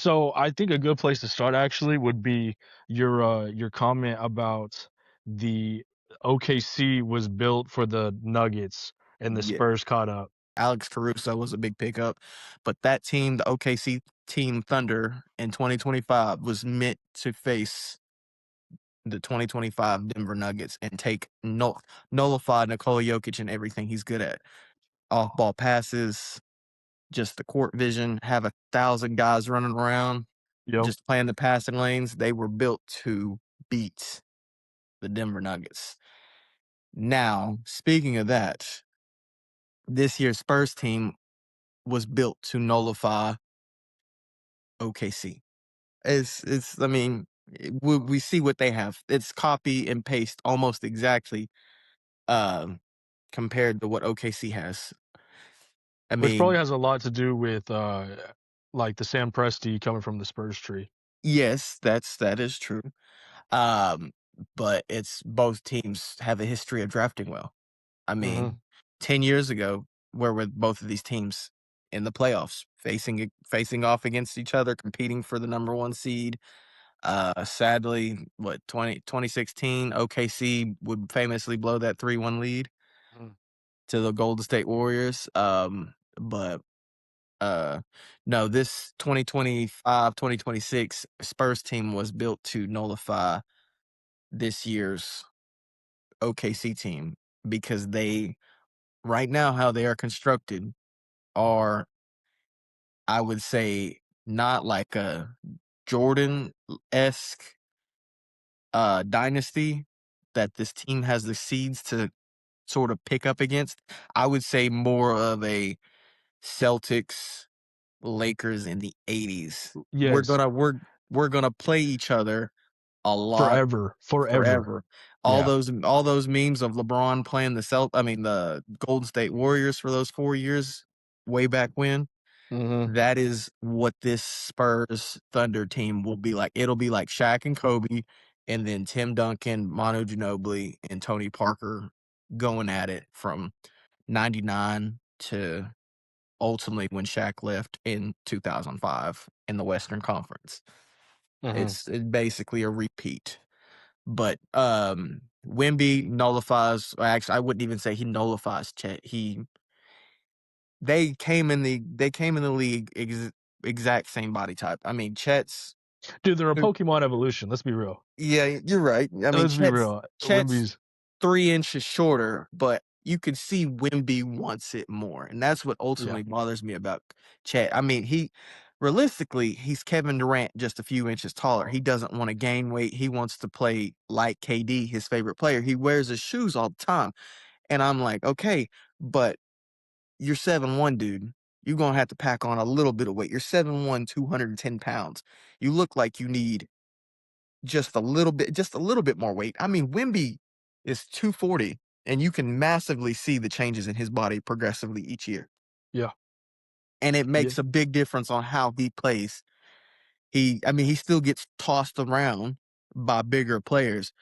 So I think a good place to start actually would be your comment about the OKC was built for the Nuggets and the Yeah, Spurs caught up. Alex Caruso was a big pickup, but that team, the OKC team Thunder in 2025 was meant to face the 2025 Denver Nuggets and take nullify Nikola Jokic and everything he's good at. Off-ball passes, just the court vision, have 1,000 guys running around, Yep. just playing the passing lanes. They were built to beat the Denver Nuggets. Now, speaking of that, this year's Spurs team was built to nullify OKC. It's I mean, we see what they have. It's copy and paste almost exactly, um, compared to what OKC has. I Which probably mean, has a lot to do with like the Sam Presti coming from the Spurs tree. yes, that is true. Um, but it's both teams have a history of drafting well. I Mhm. mean, 10 years ago, where were both of these teams in the playoffs, facing off against each other, competing for the number 1 seed? Sadly, what, 2016, OKC would famously blow that 3-1 lead Mhm. to the Golden State Warriors. But uh, no, this 2025, 2026 Spurs team was built to nullify this year's OKC team because they right now how they are constructed are, I would say, not like a Jordan-esque dynasty that this team has the seeds to sort of pick up against. I would say more of a Celtics, Lakers in the '80s. We're Yes, gonna we're we're gonna play each other a lot forever, forever. forever. Yeah. All those memes of LeBron playing the Golden State Warriors for those 4 years way back when, Mhm. that is what this Spurs Thunder team will be like. It'll be like Shaq and Kobe, and then Tim Duncan, Manu Ginobili, and Tony Parker going at it from '99 to ultimately when Shaq left in 2005 in the Western Conference. Mhm. It's basically a repeat. But, Wemby nullifies actually, I wouldn't even say he nullifies Chet. They came in the league exact same body type. I mean, Chet's Dude, they're a two Pokemon evolution. Let's be real. yeah, you're right. I mean, Let's be real. Chet's Wimby's 3 inches shorter, but you can see Wemby wants it more, and that's what yeah. ultimately bothers me about Chet. I mean, realistically, he's Kevin Durant just a few inches taller. He doesn't wanna gain weight. He wants to play like KD, his favorite player. He wears his shoes all the time, and I'm like, "Okay, but you're 7'1", dude. You're gonna have to pack on a little bit of weight. You're 7'1", 210 pounds. You look like you need just a little bit more weight." I mean, Wimby is 240, and you can massively see the changes in his body progressively each year, Yeah. and it Yeah. makes a big difference on how he plays. I mean, he still gets tossed around by bigger players,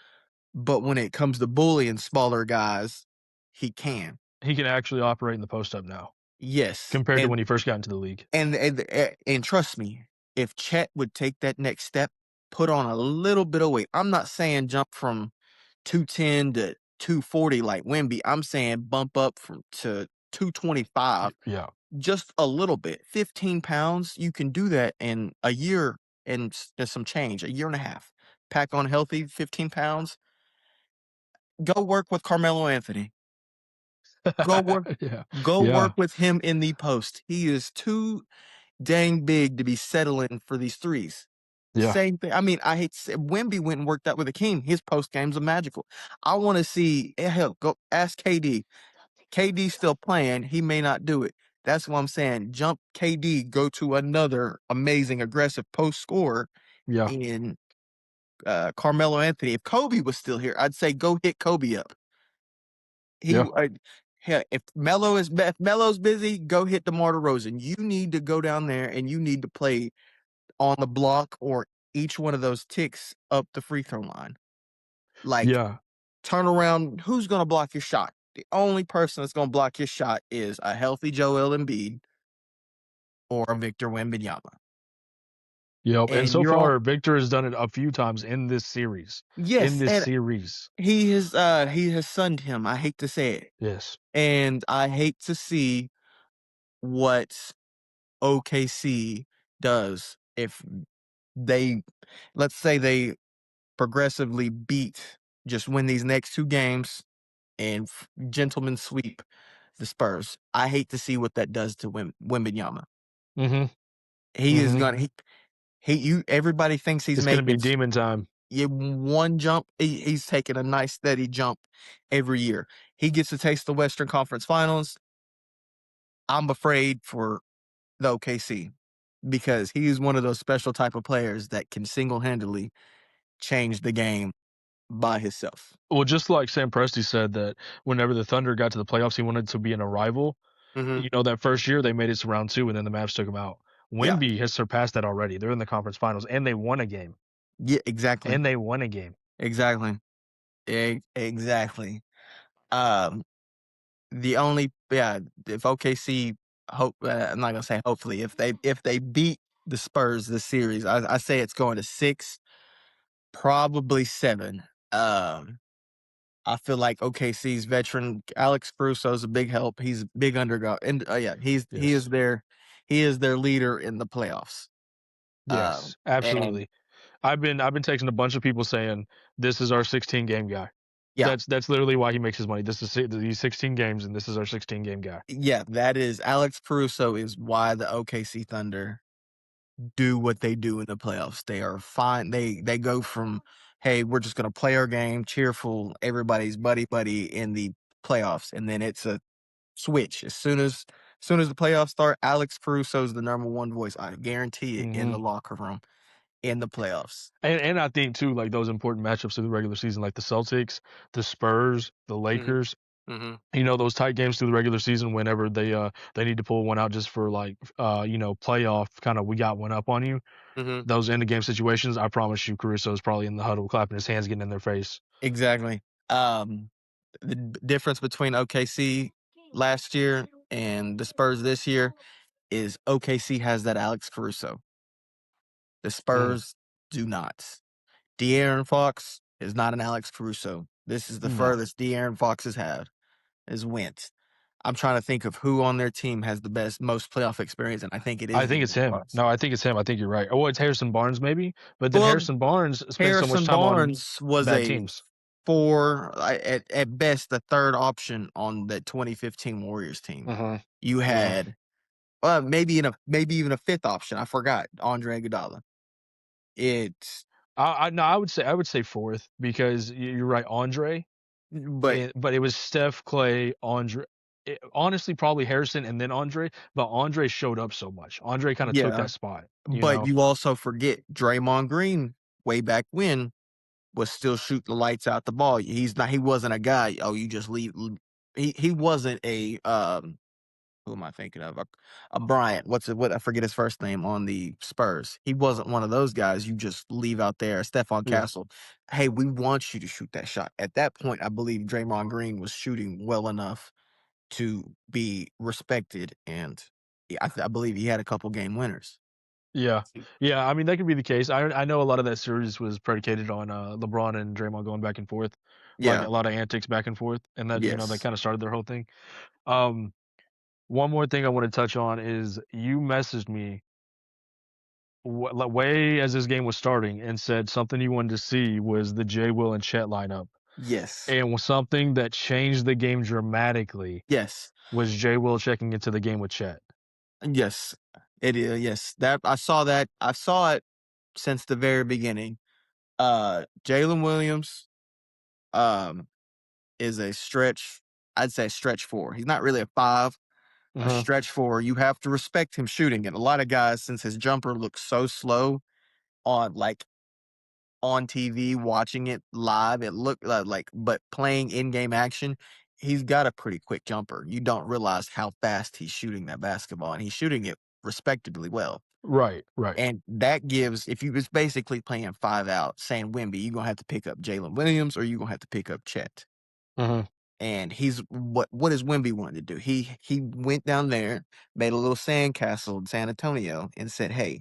but when it comes to bullying smaller guys, he can. He can actually operate in the post up now Yes, compared to when he first got into the league. and trust me, if Chet would take that next step, put on a little bit of weight. I'm not saying jump from 210 to 240 like Wemby. I'm saying bump up from to 225 Yeah. just a little bit. 15 pounds, you can do that in a year and some change, a year and a half. Pack on healthy 15 pounds, go work with Carmelo Anthony. Go work Yeah. go work Yeah. with him in the post. He is too dang big to be settling for these threes. Yeah. Same thing. I mean, I hate to say Wemby went and worked out with the King. His post games are magical. I want to see hell. Go ask KD. KD still playing. He may not do it. That's what I'm saying. Jump KD. Go to another amazing aggressive post scorer Yeah. in Carmelo Anthony. If Kobe was still here, I'd say go hit Kobe up. He. Yeah. Hell, if Melo's busy, go hit DeMar DeRozan. You need to go down there and you need to play on the block or each one of those ticks up the free throw line. Like, Yeah. turn around, who's gonna block your shot? The only person that's gonna block your shot is a healthy Joel Embiid or a Victor Wembanyama. Yep, and And so you're all far, Victor has done it a few times in this series. In yes, this and series. he has sunned him, I hate to say it, Yes. and I hate to see what OKC does if they let's say they progressively just win these next 2 games and gentlemen sweep the Spurs. I hate to see what that does to Wembanyama. Mhm, He is mhm. gonna he you everybody thinks he's It's gonna be making demon time. one jump. He's taking a nice steady jump every year. He gets to taste the Western Conference Finals. I'm afraid for the OKC because he is one of those special type of players that can single-handedly change the game by himself. Well, just like Sam Presti said that whenever the Thunder got to the playoffs, he wanted to be in a rival. Mhm. You know, that first year, they made it to round 2, and then the Mavs took him out. Yeah. Wemby has surpassed that already. They're in the conference finals, and they won a game. Yeah, exactly. And they won a game. Exactly. Exactly. Um, the only yeah, if OKC I'm not gonna say hopefully, if they beat the Spurs this series, I say it's going to 6, probably 7. Um, I feel like OKC's veteran Alex Caruso is a big help. He's a big underdog, and yeah, Yes. he is their leader in the playoffs. Yes, And absolutely. I've been texting a bunch of people saying, "This is our 16 game guy." yeah, That's literally why he makes his money. This is these 16 games, and this is our 16 game guy. yeah, that is Alex Caruso is why the OKC Thunder do what they do in the playoffs. They are fine. They go from, "Hey, we're just gonna play our game, cheerful, everybody's buddy in the playoffs," and then it's a switch. As soon as the playoffs start, Alex Caruso is the number 1 voice, I guarantee it, in Mhm. the locker room in the playoffs. And I think too, like those important matchups through the regular season, like the Celtics, the Spurs, the Mhm, Lakers, mhm, those tight games through the regular season whenever they need to pull one out just for like playoff kind of we got one up on you. mhm. Those end of game situations, I promise you Caruso's probably in the huddle clapping his hands, getting in their face. Exactly. The difference between OKC last year and the Spurs this year is OKC has that Alex Caruso. The Mhm. Spurs do not. De'Aaron Fox is not an Alex Caruso. This is the No. furthest De'Aaron Fox has went. I'm trying to think of who on their team has the most playoff experience, and I think it I is think it's De'Aaron him. Fox. No, I think it's him. I think you're right. Oh, it's Harrison Barnes maybe, but then Well, Harrison Barnes spent so much Harrison time on Barnes was bad a teams. 4, at best, the 3rd option on the 2015 Warriors team. Mhm. You Yeah. had, maybe even a 5th option, I forgot, Andre Iguodala. It's I no, I would say fourth because you're right, Andre. but But it was Steph, Clay, Andre. Honestly, probably Harrison and then Andre. But Andre showed up so much. Andre kind of took yeah, that spot. You but know. you also forget Draymond Green way back when was still shooting the lights out the ball. He wasn't a guy, "Oh, you just leave." He wasn't who am I thinking of? A Bryant. What I forget his first name on the Spurs. He wasn't one of those guys you just leave out there. Stephon Yeah. Castle. "Hey, we want you to shoot that shot." At that point, I believe Draymond Green was shooting well enough to be respected, and yeah, I believe he had a couple game winners. Yeah. Yeah. I mean, that could be the case. I know a lot of that series was predicated on LeBron and Draymond going back and forth, like Yeah. a lot of antics back and forth, and that Yes. kind of started their whole thing. Um, One more thing I want to touch on is you messaged me like, way as this game was starting and said something you wanted to see was the J. Will and Chet lineup. Yes. And was something that changed the game dramatically Yes. was J. Will checking into the game with Chet. Yes. It is. Yes. That I saw that. I saw it since the very beginning. Jalen Williams, um, is a stretch. I'd say stretch 4. He's not really a 5, a Mhm. stretch 4. You have to respect him shooting it. A lot of guys, since his jumper looks so slow on like on TV, watching it live, it looked but playing in-game action, he's got a pretty quick jumper. You don't realize how fast he's shooting that basketball, and he's shooting it respectably well. Right, right. And that gives if you was basically playing 5 out, saying Wemby, you're gonna have to pick up Jalen Williams or you're gonna have to pick up Chet. Mhm. And he's what does Wemby want to do? He went down there, made a little sandcastle in San Antonio and said, "Hey,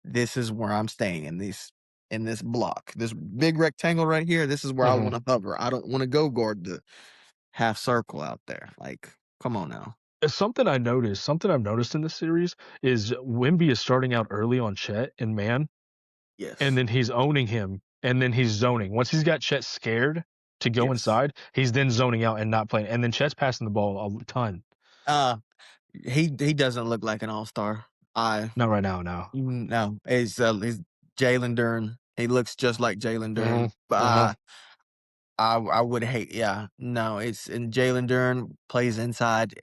this is where I'm staying in this block. This big rectangle right here, this is where I Mhm. wanna hover. I don't wanna go guard the half circle out there. Like, come on now. Something I've noticed in this series is Wimby is starting out early on Chet and man, and Yes. then he's owning him, and then he's zoning. Once he's got Chet scared to go Yes. inside, he's then zoning out and not playing, and then Chet's passing the ball a ton. Uh, he doesn't look like an all-star. I Not right now, no. no, it's Jalen Duren. He looks just like Jalen Duren. Mhm, But, mhm. I would hate yeah, no, it's and Jalen Duren plays inside,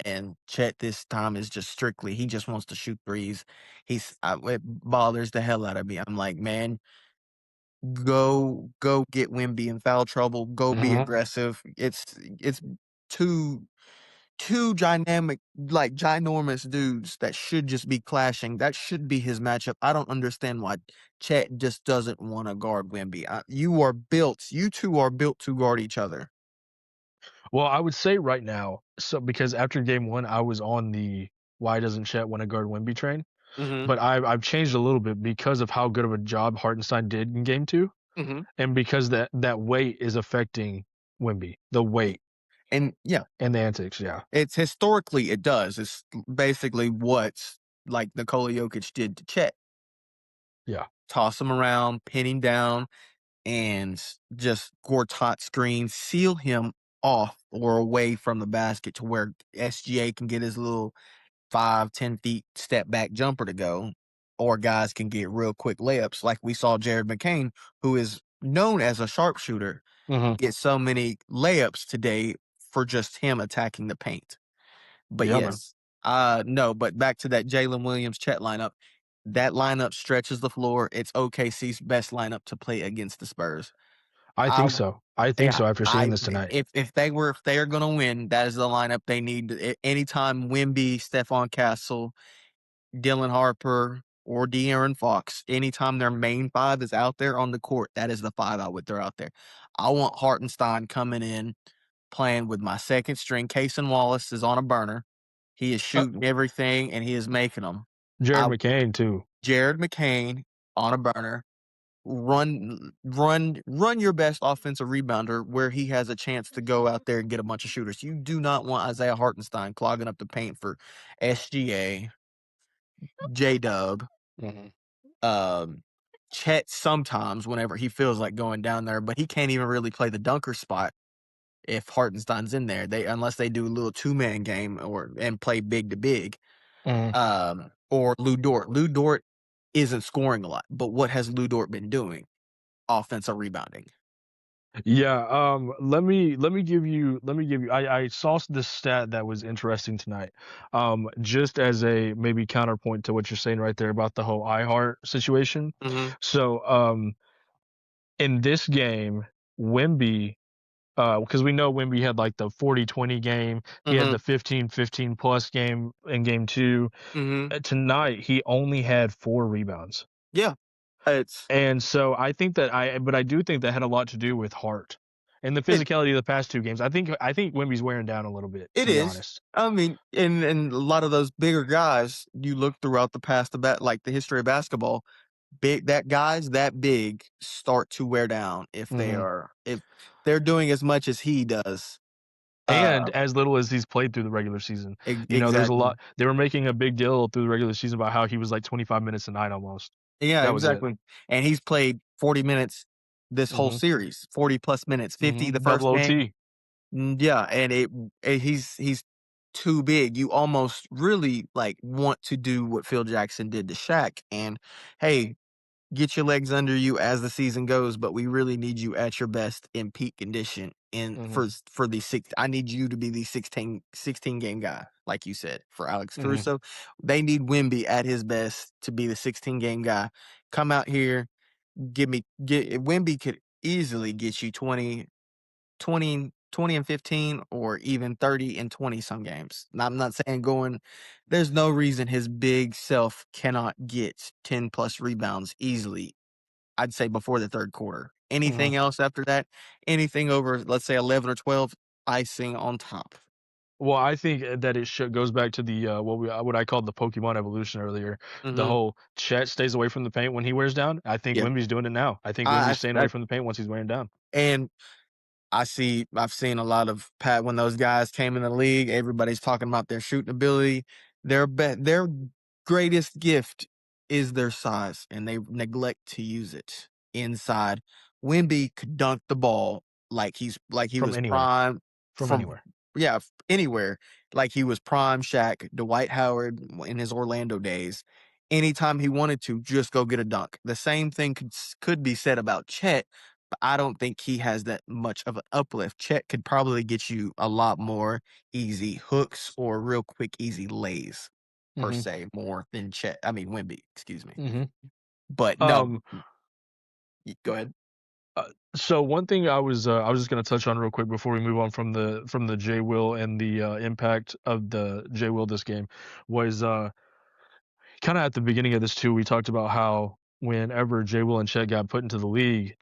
and Chet this time is just strictly he just wants to shoot threes. It bothers the hell out of me. I'm like, "Man, go get Wimby in foul trouble, go be Mhm. aggressive." It's too two dynamic, like, ginormous dudes that should just be clashing. That should be his matchup. I don't understand why Chet just doesn't wanna guard Wemby. You 2 are built to guard each other. Well, I would say right now, so because after game 1, I was on the "Why doesn't Chet wanna guard Wimby" train, Mhm, but I've changed a little bit because of how good of a job Hartenstein did in game 2, mhm. and because that weight is affecting Wimby, the Yeah, weight and yeah, and the antics, yeah. it's historically, it does. It's basically what, like, Nikola Jokic did to Chet. Yeah. Toss him around, pin him down, and just Gortat screen, seal him off or away from the basket to where SGA can get his little 5, 10 feet step back jumper to go, or guys can get real quick layups like we saw Jared McCain, who is known as a sharpshooter, Mhm. get so many layups today for just him attacking the paint. But Yeah, man. yes, no, but back to that Jalen Williams Chet lineup. That lineup stretches the floor. It's OKC's best lineup to play against the Spurs. I I think so. I think yeah, so after seeing this tonight. if they are gonna win, that is the lineup they need. Anytime Wimby, Stephon Castle, Dylan Harper, or De'Aaron Fox, anytime their main 5 is out there on the court, that is the 5 I would throw out there. I want Hartenstein coming in, playing with my second string. Cason Wallace is on a burner. He is Uh, shooting everything, and he is making them. Jared I McCain too. Jared McCain on a burner. Run your best offensive rebounder where he has a chance to go out there and get a bunch of shooters. You do not want Isaiah Hartenstein clogging up the paint for SGA, J-Dub, Mhm. um, Chet sometimes whenever he feels like going down there, but he can't even really play the dunker spot if Hartenstein's in there. They unless they do a little two-man game and play big to big. Mhm. Or Lou Dort. Lou Dort isn't scoring a lot, but what has Lou Dort been doing? Offensive rebounding. Yeah, let me give you I saw this stat that was interesting tonight. Just as a maybe counterpoint to what you're saying right there about the whole iHeart situation. Mhm, So, in this game, Wimby, because we know Wimby had like the 40-20 game, he had mhm, the 15-15 plus game in game 2. mhm. Tonight, he only had 4 rebounds. Yeah, it's And so I do think that had a lot to do with Hart and the it physicality of the past 2 games. I think Wemby's wearing down a little bit, it to be is. honest. I mean, and a lot of those bigger guys, you look throughout the past about like the history of basketball, guys that big start to wear down Mhm. if they're doing as much as he does. And Uh, as little as he's played through the regular season. There's a exactly. lot they were making a big deal through the regular season about how he was like 25 minutes a night almost. Yeah, That was it. exactly. And he's played 40 minutes this whole Mhm. series, 40 plus minutes, 50 the Mhm. Double first game. OT. Yeah, and he's too big. You almost really like want to do what Phil Jackson did to Shaq and hey, get your legs under you as the season goes, but we really need you at your best in peak condition in Mhm. for the six. I need you to be the 16 game guy, like you said, for Alex Mhm. Caruso. They need Wimby at his best to be the 16 game guy. Come out here, get Wimby could easily get you 20 and 15 or even 30 and 20 some games. Now, I'm not saying going there's no reason his big self cannot get 10 plus rebounds easily. I'd say before the third quarter. Mhm. Anything else after that, anything over let's say 11 or 12, icing on top. Well, I think that it should goes back to the what I called the Pokemon evolution earlier. The Mhm. whole Chet stays away from the paint when he wears down. I think Yeah. Wemby's doing it now. I think I Wemby's s staying away from the paint once he's wearing down. and I've seen a lot of Pat when those guys came in the league, everybody's talking about their shooting ability. Their greatest gift is their size, and they neglect to use it inside. Wimby could dunk the ball like he From was anywhere. prime From from anywhere. yeah, anywhere. Like he was prime Shaq, Dwight Howard in his Orlando days. Anytime he wanted to, just go get a dunk. The same thing could be said about Chet, but I don't think he has that much of an uplift. Chet could probably get you a lot more easy hooks or real quick easy lays per Mhm. se more than Wimby, excuse me. Mhm. But no, Um, go ahead. so one thing I was just gonna touch on real quick before we move on from the J Will and the impact of the J Will this game was kind of at the beginning of this too. We talked about how whenever J Will and Chet got put into the league,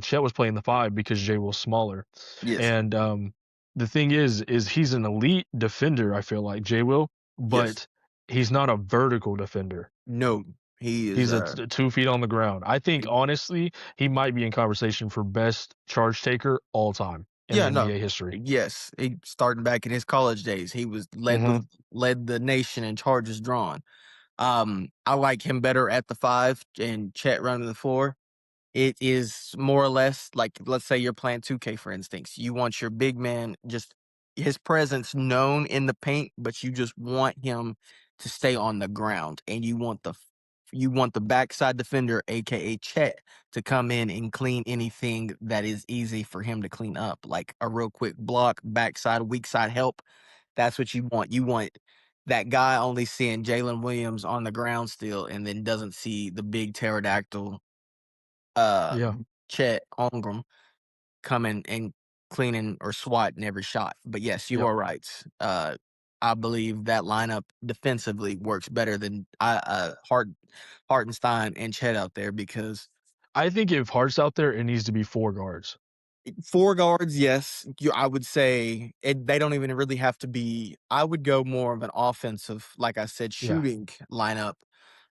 Chet was playing the five because J Will's smaller, Yes. and the thing is he's an elite defender. I feel like J Will, Yes. but he's not a vertical defender. No. He is He's 2 feet on the ground. I think he- honestly, he might be in conversation for best charge taker all time in yeah, no. NBA history. Yes. He starting back in his college days. He was Mhm. led the nation in charges drawn. I like him better at the 5 and Chet running the floor. It is more or less like, let's say you're playing 2K, for instance. You want your big man, just his presence known in the paint, but you just want him to stay on the ground, and you want the backside defender, aka Chet, to come in and clean anything that is easy for him to clean up, like a real quick block, backside, weak side help. That's what you want. You want that guy only seeing Jalen Williams on the ground still, and then doesn't see the big pterodactyl uh, Yeah. Chet Holmgren coming and cleaning or swatting every shot. But yes, you Yep. are right. I believe that lineup defensively works better than Hartenstein and Chet out there because I think if Hart's out there, it needs to be 4 guards. 4 guards, yes, I would say they don't even really have to be. I would go more of an offensive, like I said, Yeah. shooting lineup.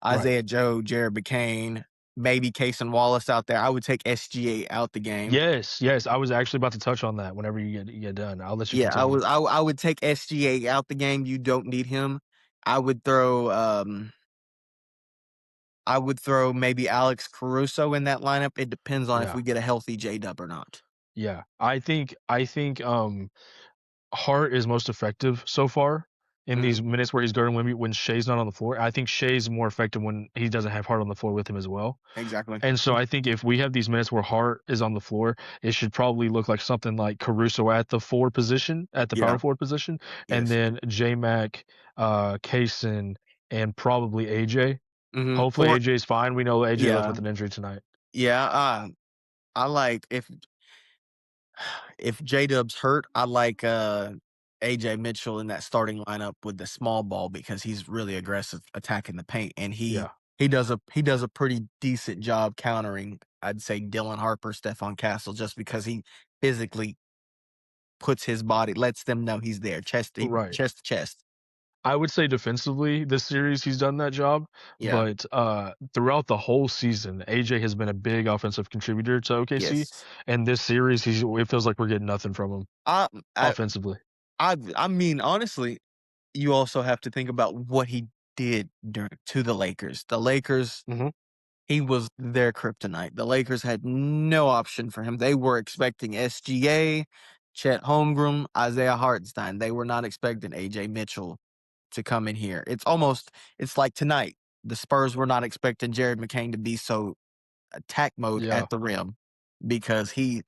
Right. Isaiah Joe, Jared McCain, maybe Cason Wallace out there. I would take SGA out the game. Yes, yes, I was actually about to touch on that whenever you get done. I'll let you Yeah, continue. I would take SGA out the game, you don't need him. I would throw, I would throw maybe Alex Caruso in that lineup, it depends on if Yeah. we get a healthy J-Dub or not. Yeah. I think Hart is most effective so far in these Mhm, minutes where he's guarding when Shea's not on the floor. I think Shea's more effective when he doesn't have Hart on the floor with him as well. exactly. And so I think if we have these minutes where Hart is on the floor, it should probably look like something like Caruso at the 4 position, at the power Yeah, forward position, and yes. then J-Mac, Kaysen, and probably AJ. Mhm, Hopefully for AJ's fine. We know AJ left yeah, with an injury tonight. yeah, I like if J-Dub's hurt, I like, AJ Mitchell in that starting lineup with the small ball because he's really aggressive attacking the paint, and Yeah. he does a pretty decent job countering, I'd say, Dylan Harper, Stephon Castle, just because he physically puts his body lets them know he's there, Right. chest to chest. I would say defensively this series he's done that job, Yeah. but throughout the whole season, AJ has been a big offensive contributor to OKC, Yes. and this series it feels like we're getting nothing from him I I offensively. I mean, honestly, you also have to think about what he did during to the Lakers. The Lakers Mhm. He was their kryptonite. The Lakers had no option for him. They were expecting SGA, Chet Holmgren, Isaiah Hartenstein. They were not expecting AJ Mitchell to come in here. It's like tonight. The Spurs were not expecting Jared McCain to be so attack mode Yeah. at the rim because he's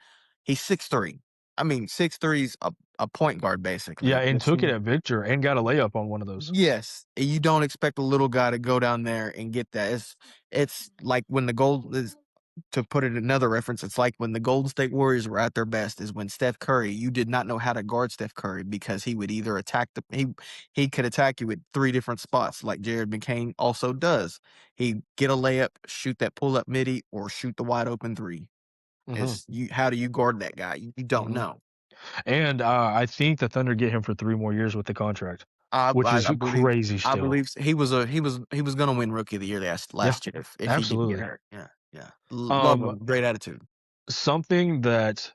6'3". I mean, 6'3's a point guard Yeah, basically. and took it at Victor and got a layup on one of those. Yes, you don't expect a little guy to go down there and get that. It's like when the gold is to put it another reference, it's like when the Golden State Warriors were at their best is when Steph Curry, you did not know how to guard Steph Curry because he would either he could attack you at 3 different spots like Jared McCain also does. He get a layup, shoot that pull up midi, or shoot the wide open three. Mhm. Is you how do you guard that guy? You don't Mhm. know. And, I think the Thunder get him for 3 more years with the contract, I which I is I believe crazy I still. believe he was gonna win Rookie of the Year Yeah, last year if he didn't get absolutely. hurt. Yeah, yeah. Love Um, him, great attitude. something that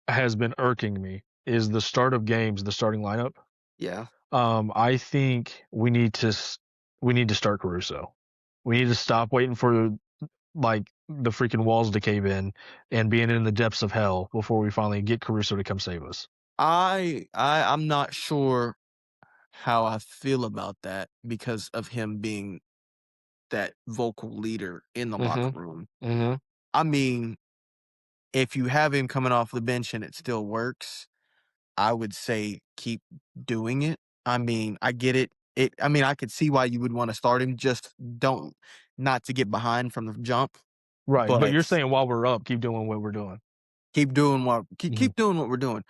has been irking me is the start of games, the starting lineup. Yeah. I think we need to start Caruso. We need to stop waiting for, like, the freaking walls to cave in and being in the depths of hell before we finally get Caruso to come save us. I'm not sure how I feel about that because of him being that vocal leader in the locker Mhm, room. mhm. I mean, if you have him coming off the bench and it still works, I would say keep doing it. I mean, I get it. I mean, I could see why you would want to start him. Just don't not to get behind from the jump, Right, but but you're saying while we're up, keep doing what we're doing. Mhm. keep doing what we're doing.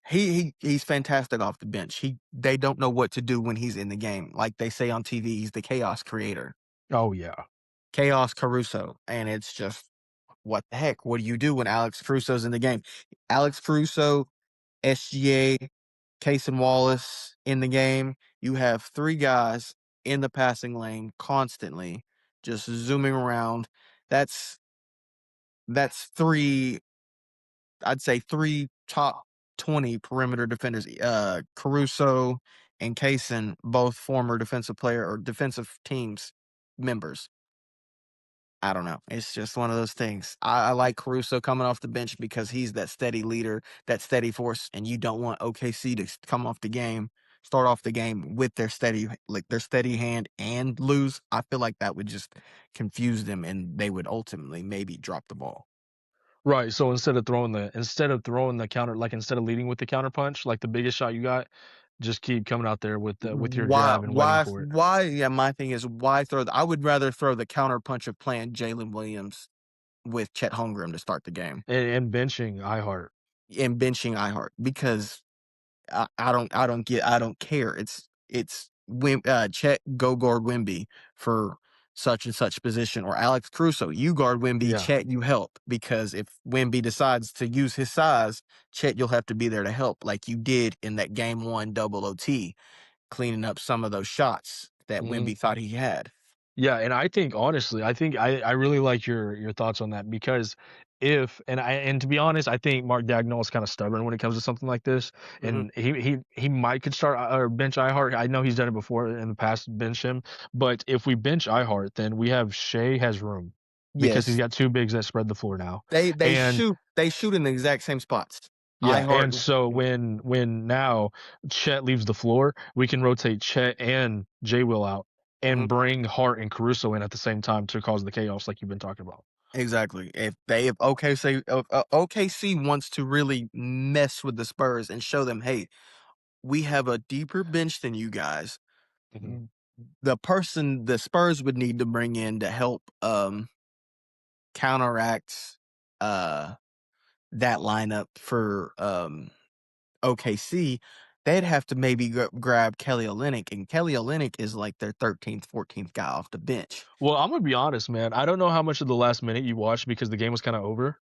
He's fantastic off the bench. They don't know what to do when he's in the game. Like they say on TV, he's the chaos creator. Oh, yeah. Chaos Caruso. And it's just what the heck? What do you do when Alex Caruso's in the game? Alex Caruso, SGA, Case and Wallace in the game. You have three guys in the passing lane constantly, just zooming around. That's that's three, I'd say three top 20 perimeter defenders. Caruso and Kaysen, both former defensive player or defensive teams members. I don't know. It's just one of those things. I like Caruso coming off the bench because he's that steady leader, that steady force, and you don't want OKC to come off the game, start off the game with their steady hand and lose. I feel like that would just confuse them, and they would ultimately maybe drop the ball. Right, so instead of throwing the counter, like, instead of leading with the counter punch, like the biggest shot you got, just keep coming out there with your jab and waiting for it. Why? Yeah, my thing is why throw? I would rather throw the counter punch of playing Jalen Williams with Chet Holmgren to start the game And benching iHeart. and benching iHeart because I don't care. Chet go guard Wimby for such and such position or Alex Crusoe, you guard Wimby, Yeah. Chet, you help because if Wimby decides to use his size, Chet, you'll have to be there to help like you did in that game one double OT, cleaning up some of those shots that Mhm. Wimby thought he had. Yeah, and I think honestly, I really like your thoughts on that because if and to be honest, I think Mark Dagnall is kind of stubborn when it comes to something like this, Mhm. and he might could start or bench iHeart. I know he's done it before in the past, bench him, but if we bench iHeart, then we have Shea has room because he's Yes. got two bigs that spread the floor now, They and shoot in the exact same spots. I yeah, heart and so when now Chet leaves the floor, we can rotate Chet and J Will out and Mhm. bring Hart and Caruso in at the same time to cause the chaos like you've been talking about. Exactly. If OKC wants to really mess with the Spurs and show them, hey, we have a deeper bench than you guys. Mhm. The person the Spurs would need to bring in to help counteract uh that lineup for OKC, they'd have to maybe grab Kelly Olynyk, and Kelly Olynyk is like their 13th, 14th guy off the bench. Well, I'm gonna be honest, man. I don't know how much of the last minute you watched because the game was kind of over,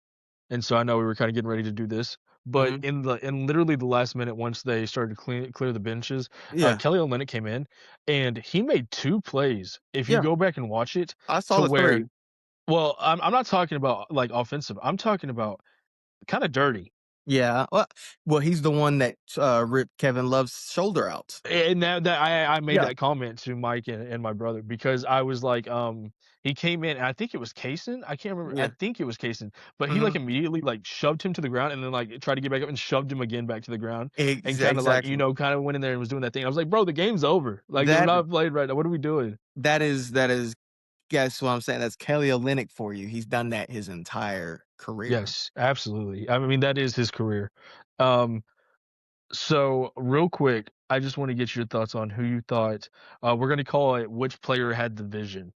and so I know we were kind of getting ready to do this. But Mhm. in literally the last minute, once they started to clear the benches, Yeah. Kelly Olynyk came in, and he made two plays. If you Yeah. go back and watch it, I saw to the where three. well, I'm not talking about like offensive. I'm talking about kind of dirty. Yeah. Well, he's the one that ripped Kevin Love's shoulder out. And that I made Yeah. that comment to Mike and my brother because I was like, he came in and I think it was Kaysen. I can't remember. I Yeah. think it was Kaysen, but he like Mhm. immediately like shoved him to the ground and then like tried to get back up and shoved him again back to the ground and kind of like Exactly. kind of went in there and was doing that thing. I was like, bro, the game's over. Like they're That not playing right now. What are we doing? that is guess what I'm saying. That's Kelly Olynyk for you. He's done that his entire career. Yes, absolutely. I mean, that is his career. Um, So, real quick, I just want to get your thoughts on who you thought we're going to call it which player had the vision.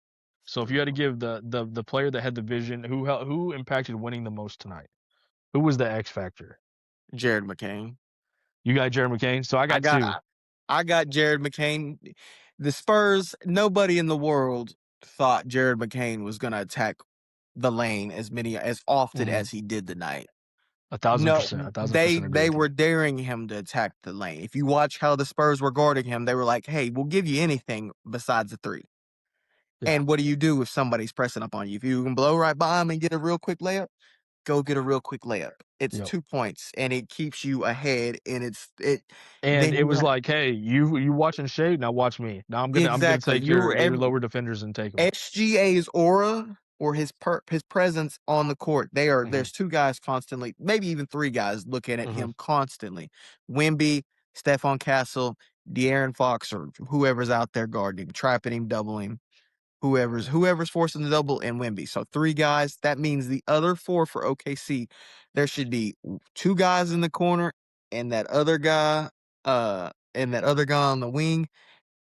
So, if you had to give the player that had the vision, who impacted winning the most tonight? Who was the X factor? Jared McCain. You got Jared McCain. So I I got got two. I I got Jared McCain. The Spurs, nobody in the world thought Jared McCain was gonna attack the lane as often Hmm. as he did tonight. No, 1,000%, they 1,000% agree they with you. were daring him to attack the lane. If you watch how the Spurs were guarding him, they were like, "Hey, we'll give you anything besides a three." Yeah, And what do you do if somebody's pressing up on you? If you can blow right by him and get a real quick layup, go get a real quick layup. It's yep. 2 points and it keeps you ahead and And then it you was have like, "Hey, you watching shade, now watch me. Now I'm gonna exactly. take your lower defenders and take them." SGA's aura or his presence on the court. Mhm, There's 2 guys constantly, maybe even 3 guys looking at mhm. him constantly. Wimby, Stephon Castle, De'Aaron Fox, or whoever's out there guarding him, trapping him, doubling him, whoever's forcing the double, and Wimby. So 3 guys. That means the other 4 for OKC, there should be 2 guys in the corner and that other guy on the wing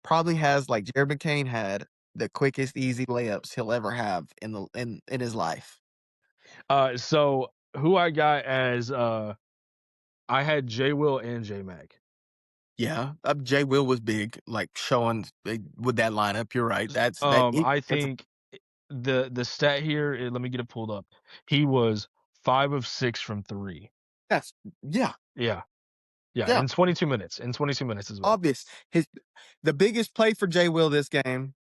probably has, like Jared McCain had, the quickest easy layups he'll ever have in his life. So who I got as, I had J. Will and J. Mac. Yeah, Jay Will was big, like, showing with that lineup, you're right, I that's think the stat here, let me get it pulled up. He was 5 of 6 from 3. that's yeah, Yeah, yeah, yeah, in 22 minutes, in 22 minutes as well. obvious. The biggest play for Jay Will this game,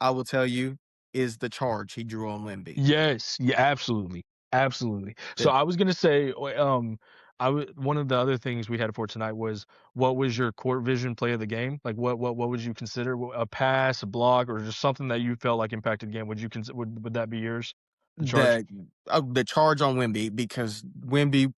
I will tell you, is the charge he drew on Wemby. Yes, yeah, absolutely, absolutely. So The I was gonna say, one of the other things we had for tonight was, what was your court vision play of the game? Like, what would you consider a pass, a block, or just something that you felt like impacted the game? Would you would that be yours? The charge? the the charge on Wemby because Wemby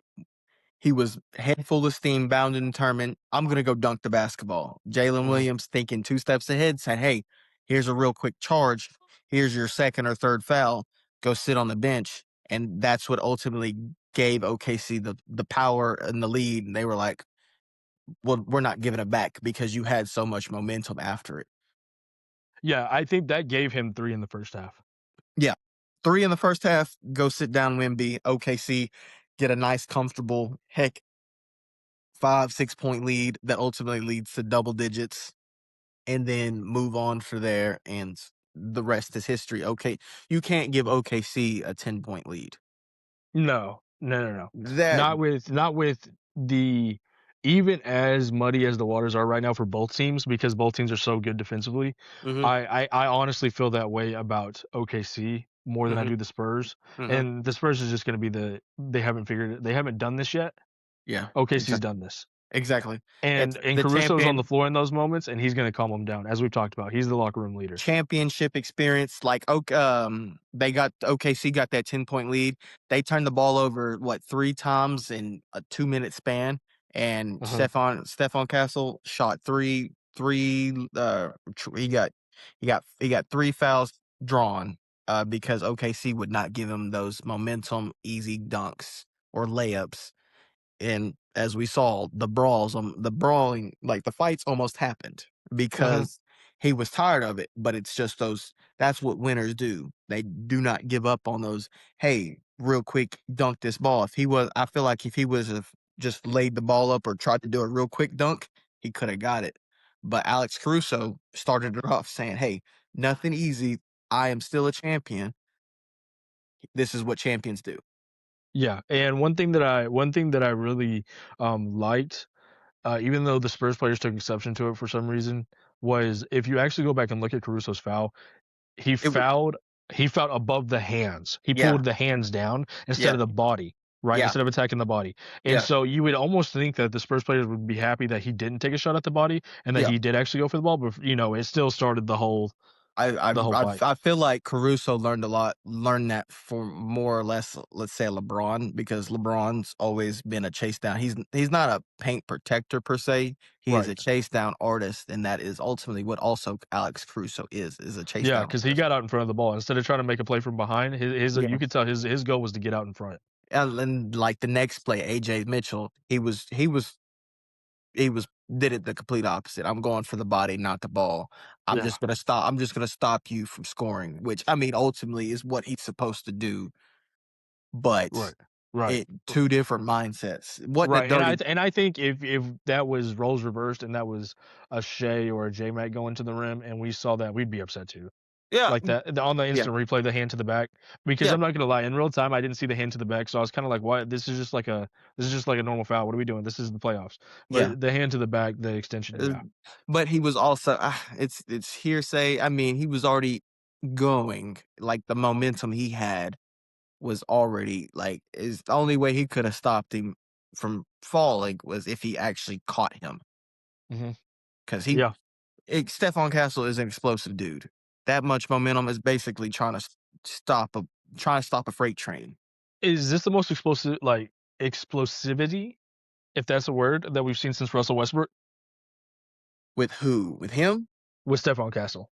he was head full of steam, bound and determined. I'm gonna go dunk the basketball. Jalen Hmm. Williams thinking 2 steps ahead, said, "Hey, here's a real quick charge. Here's your second or third foul. Go sit on the bench." And that's what ultimately gave OKC the power and the lead. And they were like, "Well, we're not giving it back because you had so much momentum after it." Yeah, I think that gave him 3 in the first half. Yeah, 3 in the first half. Go sit down, Wimby. OKC get a nice, comfortable, heck, 5, 6 point lead that ultimately leads to double digits and then move on for there, and the rest is history. Okay, you can't give OKC a 10-point lead. No, no, no, no. That Not with the even as muddy as the waters are right now for both teams, because both teams are so good defensively. mhm, I honestly feel that way about OKC more than I mhm, do the Spurs. mhm. And the Spurs is just gonna be they haven't figured it. They haven't done this yet. Yeah, OKC's exactly, done this. exactly. And It's and the Caruso's on the floor in those moments, and he's gonna calm them down, as we've talked about. He's the locker room leader. championship experience. Like, they got OKC got that 10-point lead. They turned the ball over what 3 times in a 2-minute span, and Mhm. Stephon Castle shot three. He got 3 fouls drawn because OKC would not give him those momentum easy dunks or layups. And as we saw, the brawling, like the fights almost happened Mhm. because he was tired of it. But it's just that's what winners do. They do not give up on those, hey, real quick, dunk this ball. I feel like if he was have just laid the ball up or tried to do a real quick dunk, he could have got it. But Alex Caruso started it off saying, hey, nothing easy. I am still a champion. This is what champions do. Yeah, and one thing that I really, liked, even though the Spurs players took exception to it for some reason, was if you actually go back and look at Caruso's foul, he It was, fouled he fouled above the hands. He yeah, pulled the hands down instead yeah, of the body, right? yeah, Instead of attacking the body. And yeah, so you would almost think that the Spurs players would be happy that he didn't take a shot at the body and that yeah. he did actually go for the ball, but it still started the whole fight. I feel like Caruso learned that for more or less, let's say LeBron, because LeBron's always been a chase down. He's not a paint protector per se. He is Right. a chase down artist, and that is ultimately what also Alex Caruso is a chase Yeah, down because he artist. got out in front of the ball instead of trying to make a play from behind. His Yeah, you could tell his goal was to get out in front. and then like the next play, AJ Mitchell, he was did it the complete opposite. I'm going for the body, not the ball. Yeah. I'm just gonna stop you from scoring, which I mean ultimately is what he's supposed to do. But Right. Right. 2 different mindsets. Wasn't a Right, and I dirty th and I think if that was roles reversed and that was a Shea or a J-Mac going to the rim and we saw that, we'd be upset too. Yeah, like that on the yeah, instant replay, the hand to the back. Because yeah, I'm not gonna lie, in real time, I didn't see the hand to the back, so I was kind of like, "What? This is just like a normal foul. What are we doing? This is the playoffs." yeah. But the hand to the back, the extension, Uh, yeah. but he was also it's hearsay. I mean, he was already going. Like the momentum he had was already like is the only way he could have stopped him from falling was if he actually caught him Hmm. because Yeah. Stephon Castle is an explosive dude. That much momentum is basically stop a trying to stop a freight train. Is this the most explosive, like explosivity, if that's a word, that we've seen since Russell Westbrook With who? With him? with Stephon Castle?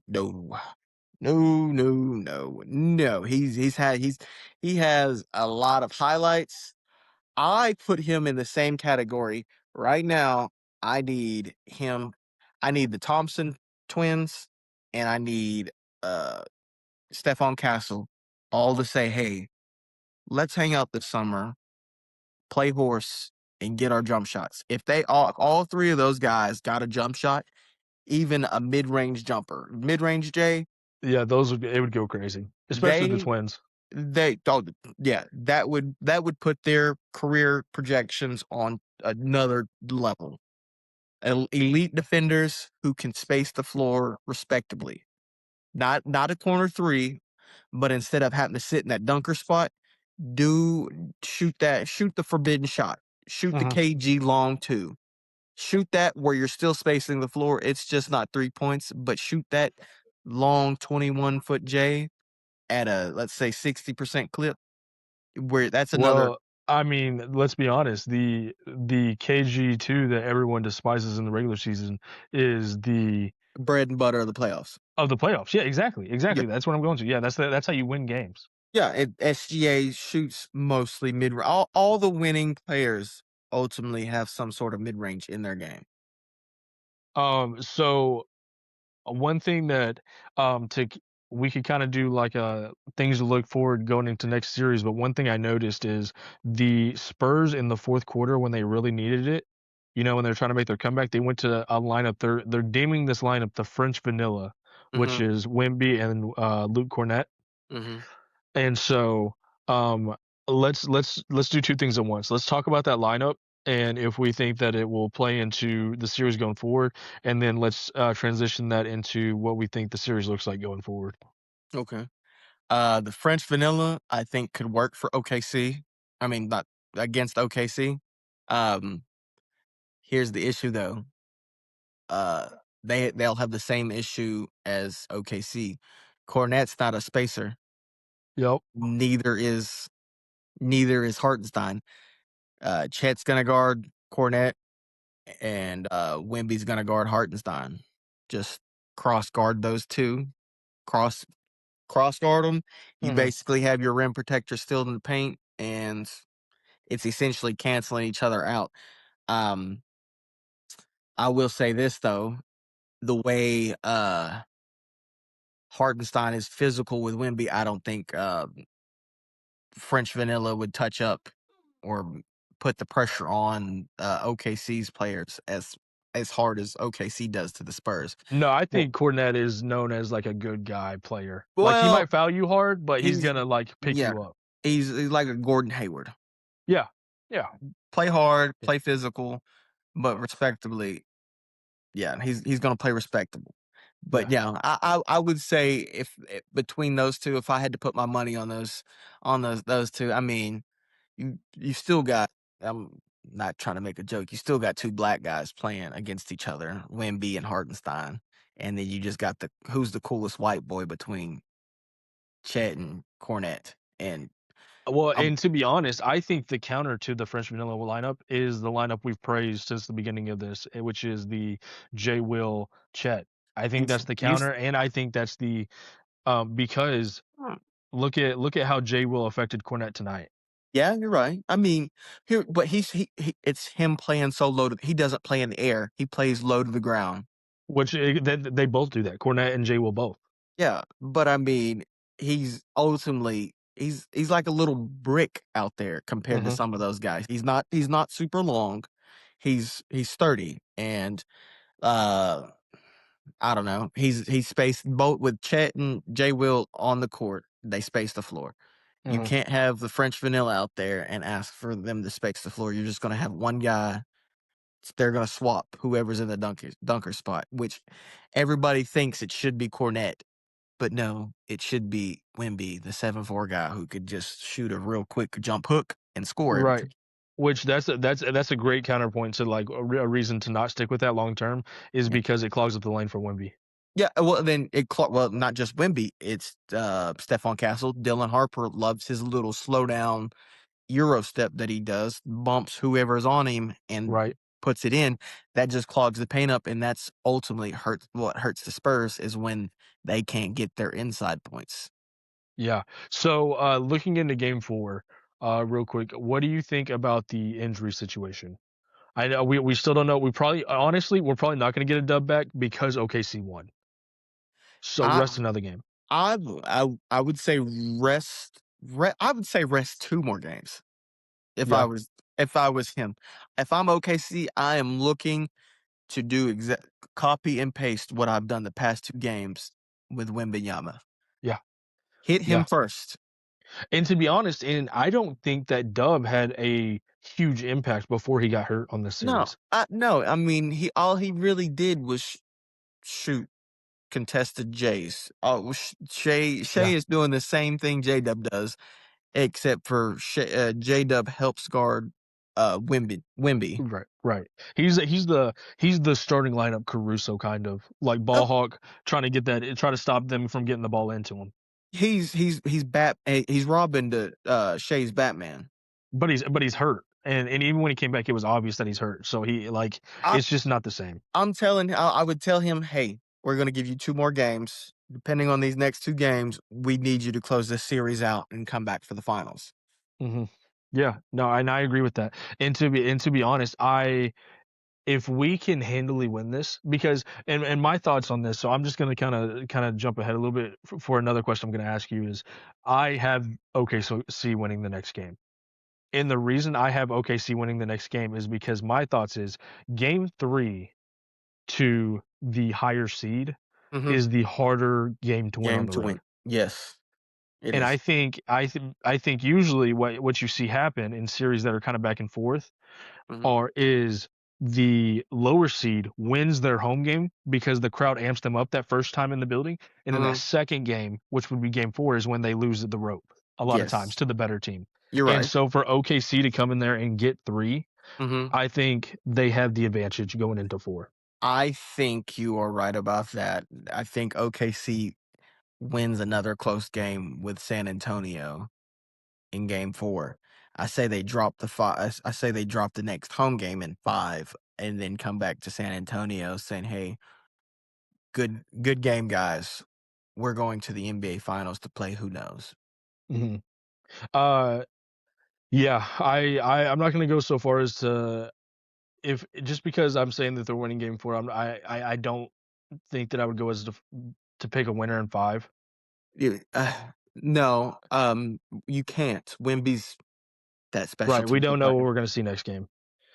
No. No, no, no, no. He has a lot of highlights. I put him in the same category. Right now, I need him. I need the Thompson twins and I need uh Stephon Castle all to say, hey, let's hang out this summer, play horse, and get our jump shots. If they all three of those guys got a jump shot, even a mid-range jumper, mid-range J, Yeah, those would it would go crazy, especially the they twins. they oh yeah, that would put their career projections on another level. Elite defenders who can space the floor respectably. Not a corner three, but instead of having to sit in that dunker spot, do shoot the forbidden shot. Shoot the Mhm. KG long two. Shoot that where you're still spacing the floor. It's just not 3 points, but shoot that long 21-foot J at a let's say 60% clip where that's another Well, I mean, let's be honest, the KG2 that everyone despises in the regular season is the bread and butter of the playoffs. of the playoffs. Yeah, exactly, Yeah. exactly, that's what I'm going to. Yeah, that's how you win games. Yeah, SGA shoots mostly mid. All the winning players ultimately have some sort of mid range in their game. So one thing that to we could kind of do like things to look forward going into next series, but one thing I noticed is the Spurs in the fourth quarter when they really needed it, when they're trying to make their comeback, they went to a lineup. They're naming this lineup the French Vanilla, which Mhm, is Wimby and Luke Cornett. mhm. And so, um, let's do two things at once. Let's talk about that lineup and if we think that it will play into the series going forward, and then let's transition that into what we think the series looks like going forward. Okay. The French vanilla, I think, could work for OKC. I mean, not against OKC. Um, Here's the issue though. Uh, they'll have the same issue as OKC. Cornette's not a spacer. Yep. Neither is Hartenstein. Chet's gonna guard Cornette, and Wimby's gonna guard Hartenstein. Just cross guard those two. Cross cross guard them. You Hmm. basically have your rim protector still in the paint, and it's essentially canceling each other out. Um, I will say this though, the way Hartenstein is physical with Wimby, I don't think French Vanilla would touch up or put the pressure on OKC's players as hard as OKC does to the Spurs. No, I Well, think Cornette is known as like a good guy player. Like he well, might foul you hard, but he's he's gonna like pick yeah, you up. he's like a Gordon Hayward. Yeah. Yeah. Play hard, Yeah. play physical, but respectably. Yeah, he's gonna play respectable. But Yeah. yeah, I would say between those two, if I had to put my money on those two, I mean, you still got. I'm not trying to make a joke. You still got two black guys playing against each other, Wemby and Hartenstein, and then you just got the who's the coolest white boy between Chet and Cornette, and Well, I'm and to be honest, I think the counter to the French vanilla lineup is the lineup we've praised since the beginning of this, which is the J. Will Chet. I think it's that's the you. counter, and I think that's the because look at how J. Will affected Cornette tonight, Yeah, you're right. I mean, here, but it's him playing so low. He doesn't play in the air. He plays low to the ground. which they both do that. Cornette and J. Will both. Yeah, but I mean, he's like a little brick out there compared to Hmm. some of those guys. He's not super long. He's sturdy and uh I don't know. He's spaced both with Chet and Jay Will on the court. They space the floor. You Mhm. can't have the French vanilla out there and ask for them to space the floor. You're just going to have one guy. They're going to swap whoever's in the dunker spot, which everybody thinks it should be Cornette, but no, it should be Wimby, the 7'4" guy who could just shoot a real quick jump hook and score every Right. time. Which that's a great counterpoint to, like, a reason to not stick with that long term is Yeah. because it clogs up the lane for Wemby. Yeah, well, then well, not just Wimby, it's Stephon Castle. Dylan Harper loves his little slow down Euro step that he does, bumps whoever's on him and Right. puts it in. That just clogs the paint up, and that's ultimately what hurts the Spurs is when they can't get their inside points. Yeah. So, looking into game 4, real quick, what do you think about the injury situation? I know we still don't know. We probably honestly, we're probably not gonna get a dub back because OKC won. So I rest another game. I would say I would say rest 2 more games if I Yeah. was if I was him. If I'm OKC, I am looking to do exact copy and paste what I've done the past 2 games with Wembanyama. Yeah. Hit him Yeah. first. And to be honest, and I don't think that dub had a huge impact before he got hurt on this series. No, I mean, he all he really did was shoot contested Jays. Oh, Shea Yeah. is doing the same thing J-Dub does, except for J-Dub helps guard, Wimby. Right, right. He's the starting lineup Caruso kind of like Oh, ball hawk trying to get that try to stop them from getting the ball into him. he's Robin to, Shea's Batman. But he's hurt. And even when he came back it was obvious that he's hurt. So he like I it's just not the same. I would tell him, "Hey, we're gonna give you 2 more games. Depending on these next 2 games, we need you to close this series out and come back for the finals." Mhm. Yeah, no, and I agree with that. And to be honest, I if we can handily win this because and my thoughts on this, so I'm just going to kind of jump ahead a little bit for another question I'm going to ask you is I have OKC winning the next game. And the reason I have OKC winning the next game is because my thoughts is game 3 to the higher seed Mhm. is the harder game to win on Game the to win. road. Yes, it And is. I think usually what you see happen in series that are kind of back and forth Mhm. are is the lower seed wins their home game because the crowd amps them up that first time in the building, and then that Mhm. second game, which would be game 4, is when they lose the rope a lot of times Yes. to the better team. You're And right. so for OKC to come in there and get 3, Mhm. I think they have the advantage going into 4. I think you are right about that. I think OKC wins another close game with San Antonio in game 4. I say they drop the next home game in 5 and then come back to San Antonio saying, "Hey, good game, guys. We're going to the NBA finals to play who knows." Mhm. Uh, yeah, I'm not gonna go so far as to if just because I'm saying that they're winning game 4, I don't think that I would go as to pick a winner in 5. No, you can't. Wimby's that special Right, we teams don't know what player. we're gonna see next game.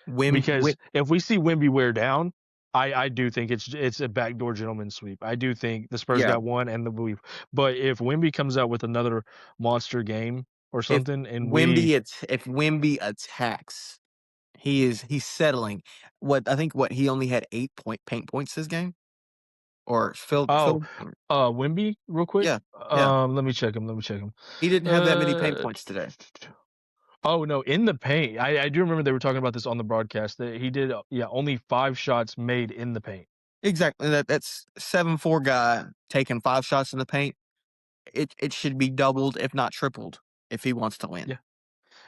Wim Because if we see Wemby wear down, I do think it's a backdoor gentleman's sweep. I do think the Spurs Yeah, got 1 and the belief. But if Wemby comes out with another monster game or if something and we If Wimby attacks, he's settling. What he only had 8 paint points this game? Or oh, Phil Wemby real quick? yeah, yeah. Let me check him. He didn't have that many paint Uh, points today. oh, no, in the paint. I do remember they were talking about this on the broadcast that he did, yeah, only 5 shots made in the paint. Exactly, that's 7'4" guy taking 5 shots in the paint. It should be doubled, if not tripled, if he wants to win. Yeah,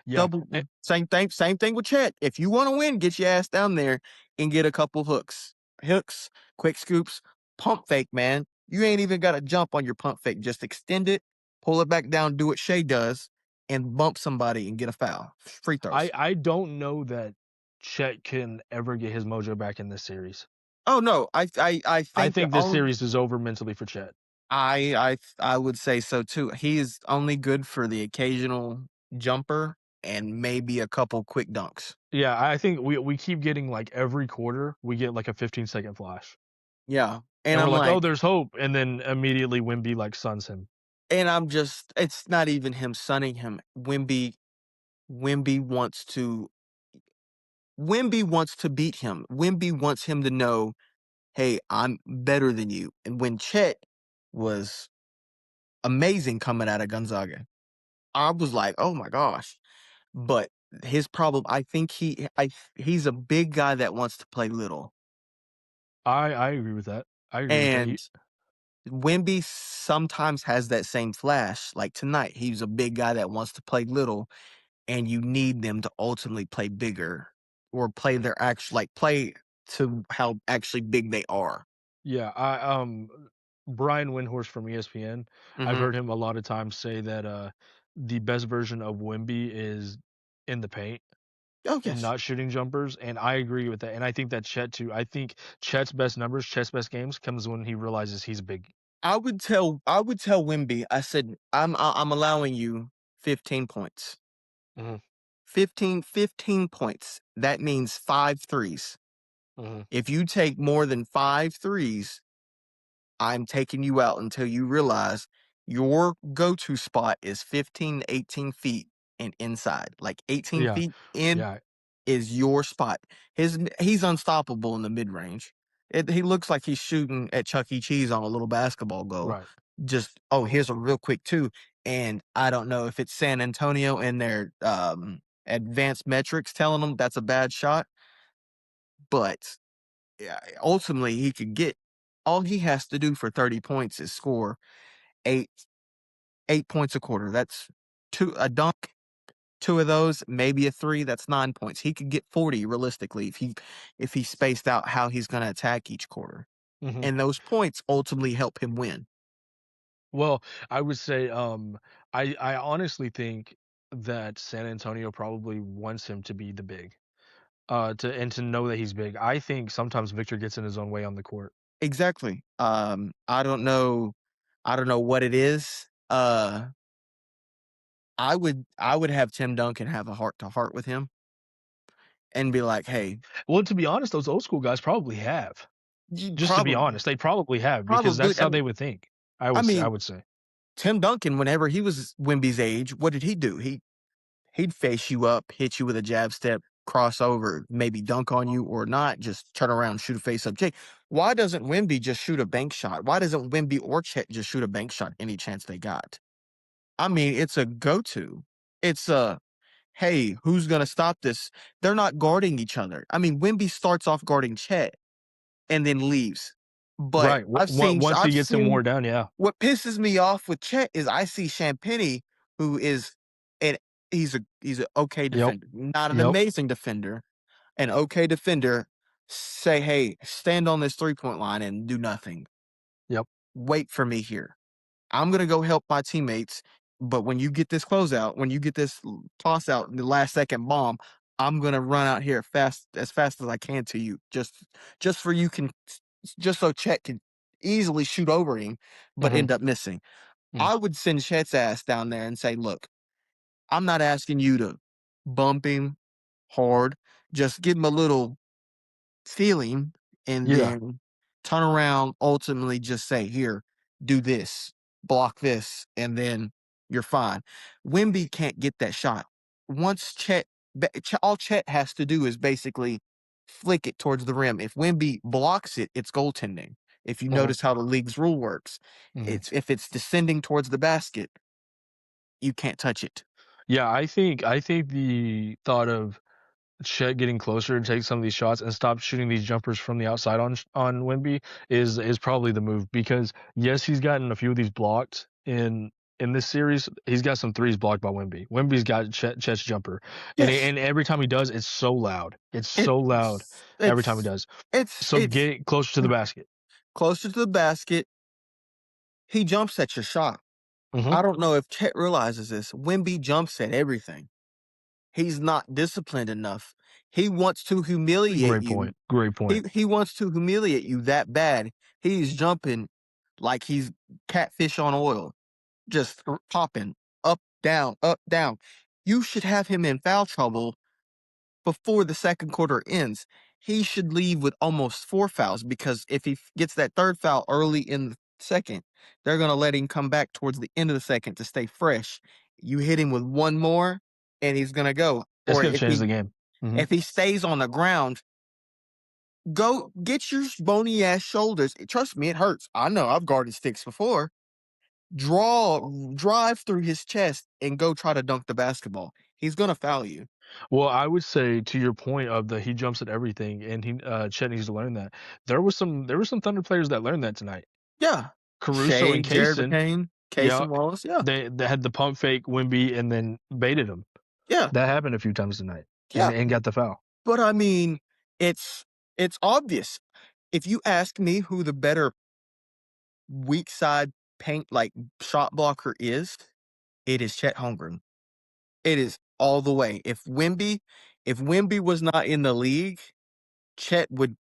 yeah. Double same thing with Chet. If you wanna win, get your ass down there and get a couple hooks. Hooks, quick scoops, pump fake, man. You ain't even gotta jump on your pump fake. Just extend it, pull it back down, do what Shea does, and bump somebody and get a foul. Free throws. I don't know that Chet can ever get his mojo back in this series. Oh, no. I I think the think this only series is over mentally for Chet. I would say so too. He is only good for the occasional jumper and maybe a couple quick dunks. Yeah, I think we keep getting like every quarter we get like a 15-second flash. Yeah, And we're like, "Oh, there's hope," and then immediately Wimby, like, suns him. and I'm just it's not even him sunning him. Wimby wants to Wimby wants to beat him. Wimby wants him to know, "Hey, I'm better than you." And when Chet was amazing coming out of Gonzaga, I was like, "Oh my gosh." But his problem, I think he's a big guy that wants to play little. I agree with that. I agree with that. And Wimby sometimes has that same flash. Like tonight, he's a big guy that wants to play little, and you need them to ultimately play bigger or play their actual like play to how actually big they are. Yeah, Brian Windhorst from ESPN, I've Mhm. heard him a lot of times say that, the best version of Wimby is in the paint Oh, and yes. not shooting jumpers, and I agree with that, and I think that Chet too. I think Chet's best numbers, Chet's best games comes when he realizes he's big. I would tell Wimby, I said, I'm allowing you 15 points. Mhm, 15 points. That means 5 threes. mhm. If you take more than 5 threes, I'm taking you out until you realize your go-to spot is 15 to 18 feet and inside. Like 18 Yeah, feet in yeah, is your spot. He's unstoppable in the mid-range. He looks like he's shooting at Chuck E. Cheese on a little basketball goal. right. Just, "Oh, here's a real quick 2." And I don't know if it's San Antonio and their, advanced metrics telling him that's a bad shot, but, yeah, ultimately, he could get all he has to do for 30 points is score 8 8 points a quarter. That's 2 a dunk, 2 of those, maybe a 3, that's 9 points. He could get 40 realistically if he spaced out how he's gonna attack each quarter, Mhm. and those points ultimately help him win. Well, I would say, I honestly think that San Antonio probably wants him to be the big, to know that he's big. I think sometimes Victor gets in his own way on the court. Exactly. I don't know what it is. I would have Tim Duncan have a heart to heart with him and be like, "Hey, Well, to be honest, those old school guys probably have. you Just to be probably honest, they probably have because probably that's how they would think. I I mean, would say. Tim Duncan, whenever he was Wimby's age, what did he do? He'd face you up, hit you with a jab step, cross over, maybe dunk on you or not, just turn around, shoot a face up Jake. Why doesn't Wimby just shoot a bank shot? Why doesn't Wimby or Chet just shoot a bank shot any chance they got? I mean, it's a go-to. It's a, "Hey, who's gonna stop this?" They're not guarding each other. I mean, Wimby starts off guarding Chet and then leaves. But Right. Once he I've gets him seen wore down, yeah. what pisses me off with Chet is I see Champagny, who is an he's a okay Yep. defender, not an Yep. amazing defender, an okay defender, say, "Hey, stand on this three-point line and do nothing. Yep. Wait for me here. I'm gonna go help my teammates, but when you get this closeout, when you get this toss out, the last second bomb, I'm gonna run out here fast as I can to you, just for you can just so Chet can easily shoot over him, but Mhm. end up missing." Mhm. I would send Chet's ass down there and say, "Look, I'm not asking you to bump him hard. Just give him a little feeling and Yeah. then turn around, ultimately just say, 'Here, do this, block this,' and then you're fine." Wimby can't get that shot. Once all Chet has to do is basically flick it towards the rim. If Wimby blocks it, it's goaltending. If you Mhm. notice how the league's rule works, Mhm. it's if it's descending towards the basket, you can't touch it. Yeah, I think the thought of Chet getting closer and take some of these shots and stop shooting these jumpers from the outside on Wemby is probably the move because yes, he's gotten a few of these blocked in this series. He's got some threes blocked by Wemby. Wemby's got Chet's jumper, and Yes, every time he does, it's so loud. It's so loud it's every time he it's does. it's So it's get closer to the basket. closer to the basket. He jumps at your shot. Hmm. I don't know if Chet realizes this. Wimby jumps at everything. He's not disciplined enough. He wants to humiliate Great you. point. Great point. He wants to humiliate you that bad. He's jumping like he's catfish on oil, just popping up, down, up, down. You should have him in foul trouble before the second quarter ends. he should leave with almost 4 fouls because if he gets that 3rd foul early in the second, they're gonna let him come back towards the end of the second to stay fresh. You hit him with 1 more, and he's gonna go. It's Or gonna change the game. Mhm. if he stays on the ground, go get your bony ass shoulders. Trust me, it hurts. I know, I've guarded sticks before. Drive through his chest and go try to dunk the basketball. He's gonna foul you. Well, I would say to your point of the he jumps at everything, and Chet needs to learn that. There were some Thunder players that learned that tonight. Yeah. Caruso Shea, and Jared Kaysen, McCain, yeah, Casey Wallace, yeah. they had the pump fake Wimby and then baited him. Yeah, That happened a few times tonight, and yeah. and got the foul. But I mean, it's it's obvious. If you ask me who the better weak side paint like shot blocker is, it is Chet Holmgren. It is all the way. If Wimby was not in the league, Chet would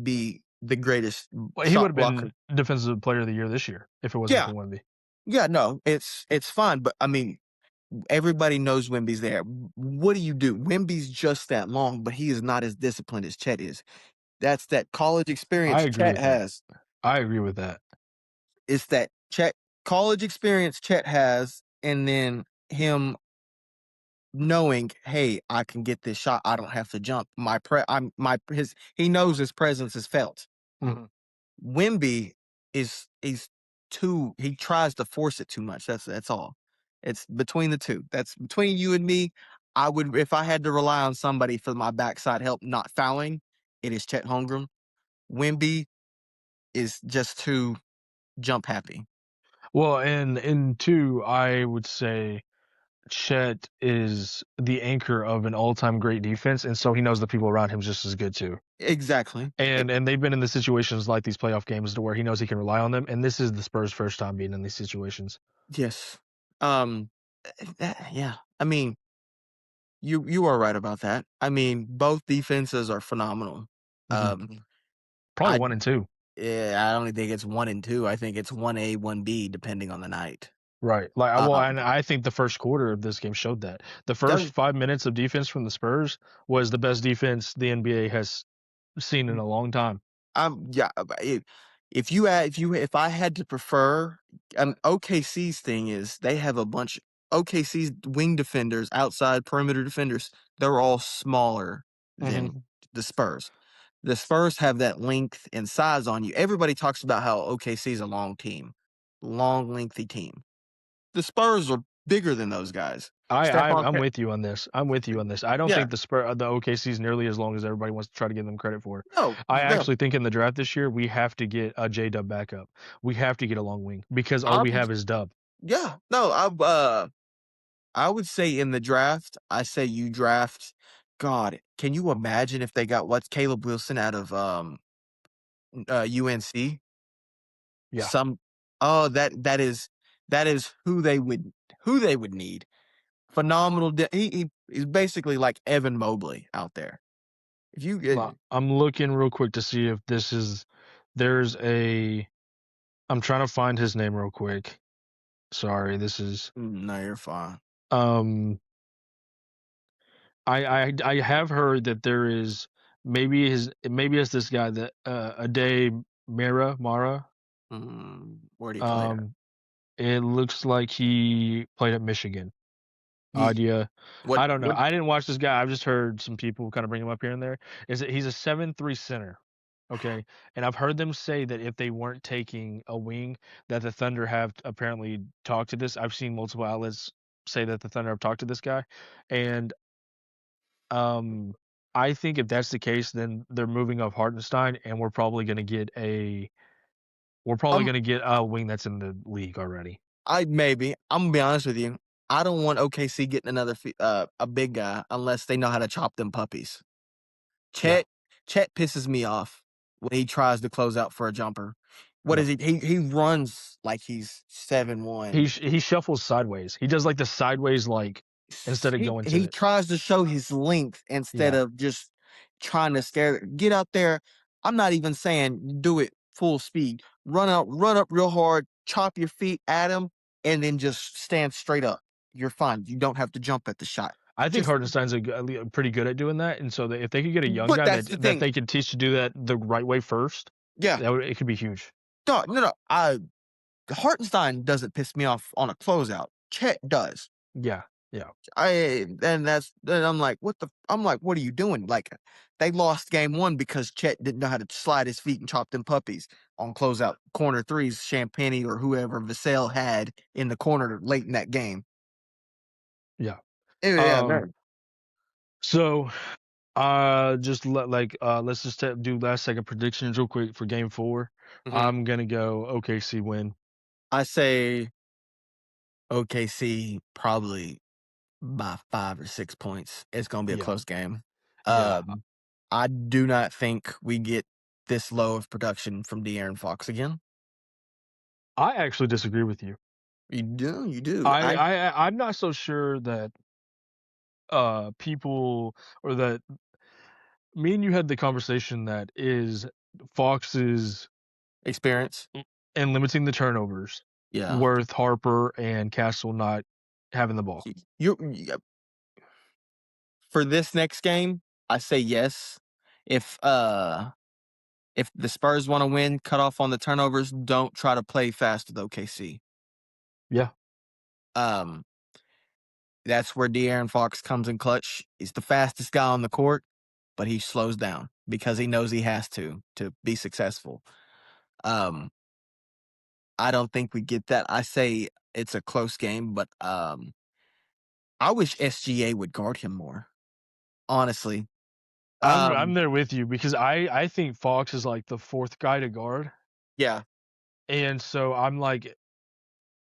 be the greatest Well, he would shot have been blocker. defensive player of the year this year if it wasn't Yeah, for Wimby. yeah, no, it's fine, but I mean, everybody knows Wimby's there. What do you do? Wimby's just that long, but he is not as disciplined as Chet is. That's that college I experience agree Chet with that. has. I agree with that. It's that Chet college experience Chet has, and then him knowing, hey, I can get this shot. I don't have to jump. He knows his presence is felt. Mhm. Wimby is too he tries to force it too much. That's all. It's between the two. That's between you and me. I would if I had to rely on somebody for my backside help not fouling, it is Chet Holmgren. Wimby is just too jump happy. Well, and two, I would say Chet is the anchor of an all-time great defense, and so he knows the people around him just as good too. Exactly. And they've been in the situations like these playoff games to where he knows he can rely on them, and this is the Spurs' first time being in these situations. Yes. Um yeah. I mean, you are right about that. I mean, both defenses are phenomenal. Mhm. Um Probably I 1 and 2. I don't think it's 1 and 2. I think it's 1A, 1B depending on the night. Right. Well, Um, and I think the first quarter of this game showed that. The first there 5 minutes of defense from the Spurs was the best defense the NBA has seen in a long time. yeah, if I had to prefer, OKC's thing is they have a bunch OKC's wing defenders, outside perimeter defenders, they're all smaller Mhm. than the Spurs. The Spurs have that length and size on you. Everybody talks about how OKC is a long team, long, lengthy team. The Spurs are bigger than those guys. I I'm Stephon I'm Cur with you on this. I'm with you on this. I don't Yeah. think the OKC is nearly as long as everybody wants to try to give them credit for. No, I no. actually think in the draft this year we have to get a J-Dub backup. We have to get a long wing because all we I'm have is Dub. Yeah. No, I would say in the draft, I say you draft God, can you imagine if they got what's Caleb Wilson out of UNC? Yeah. Some that is who they would need. Phenomenal. He's basically like Evan Mobley out there. If you I'm looking real quick to see if this is there's a I'm trying to find his name real quick. Sorry, this is no, you're fine. um I have heard that there is maybe it's this guy that Ade Mara. Where'd he play at? Um it looks like he played at Michigan. He Idea. what I don't know. what I didn't watch this guy. I've just heard some people kind of bring him up here and there. Is that he's a 7'3" center. Okay. And I've heard them say that if they weren't taking a wing, that the Thunder have apparently talked to this. I've seen multiple outlets say that the Thunder have talked to this guy. And um I think if that's the case, then they're moving up Hartenstein and we're probably um gonna get a wing that's in the league already. I'm gonna be honest with you. I don't want OKC getting a big guy unless they know how to chop them puppies. Yeah. Chet Chet pisses me off when he tries to close out for a jumper. What Yeah. is he? He runs like he's 7'1". He shuffles sideways. He does, like, the sideways, like, instead of going to He it. tries to show his length instead Yeah. of just trying to scare. Get out there. I'm not even saying do it full speed. Run up real hard, chop your feet at him, and then just stand straight up. You're fine. You don't have to jump at the shot. I think Just Hartenstein's pretty good at doing that, and so that if they could get a young but guy that's that the that thing. they could teach to do that the right way first, Yeah. that would it could be huge. No, no, no. Hartenstein doesn't piss me off on a closeout. Chet does. Yeah, yeah, Then I'm like, what are you doing? Like, they lost game one because Chet didn't know how to slide his feet and chop them puppies on closeout corner threes. Champagne or whoever Vassell had in the corner late in that game. yeah. Yeah, Um, man. so, just let's just do last second predictions real quick for game 4. hmm I'm gonna go OKC win. I say OKC probably by 5 or 6 points. It's gonna be a Yeah, close game. yeah. Um, I do not think we get this low of production from De'Aaron Fox again. I actually disagree with you. You do. I'm not so sure that people or that me and you had the conversation that is Fox's Experience. and limiting the turnovers Yeah. worth Harper and Castle not having the ball. You for this next game, I say yes. If uh if the Spurs want to win, cut off on the turnovers, don't try to play fast with OKC. Yeah, Um, that's where De'Aaron Fox comes in clutch. He's the fastest guy on the court, but he slows down because he knows he has to be successful. Um, I don't think we get that. I say it's a close game, but I wish SGA would guard him more. Honestly, I'm um, there with you because I think Fox is like the fourth guy to guard, yeah, and so I'm like,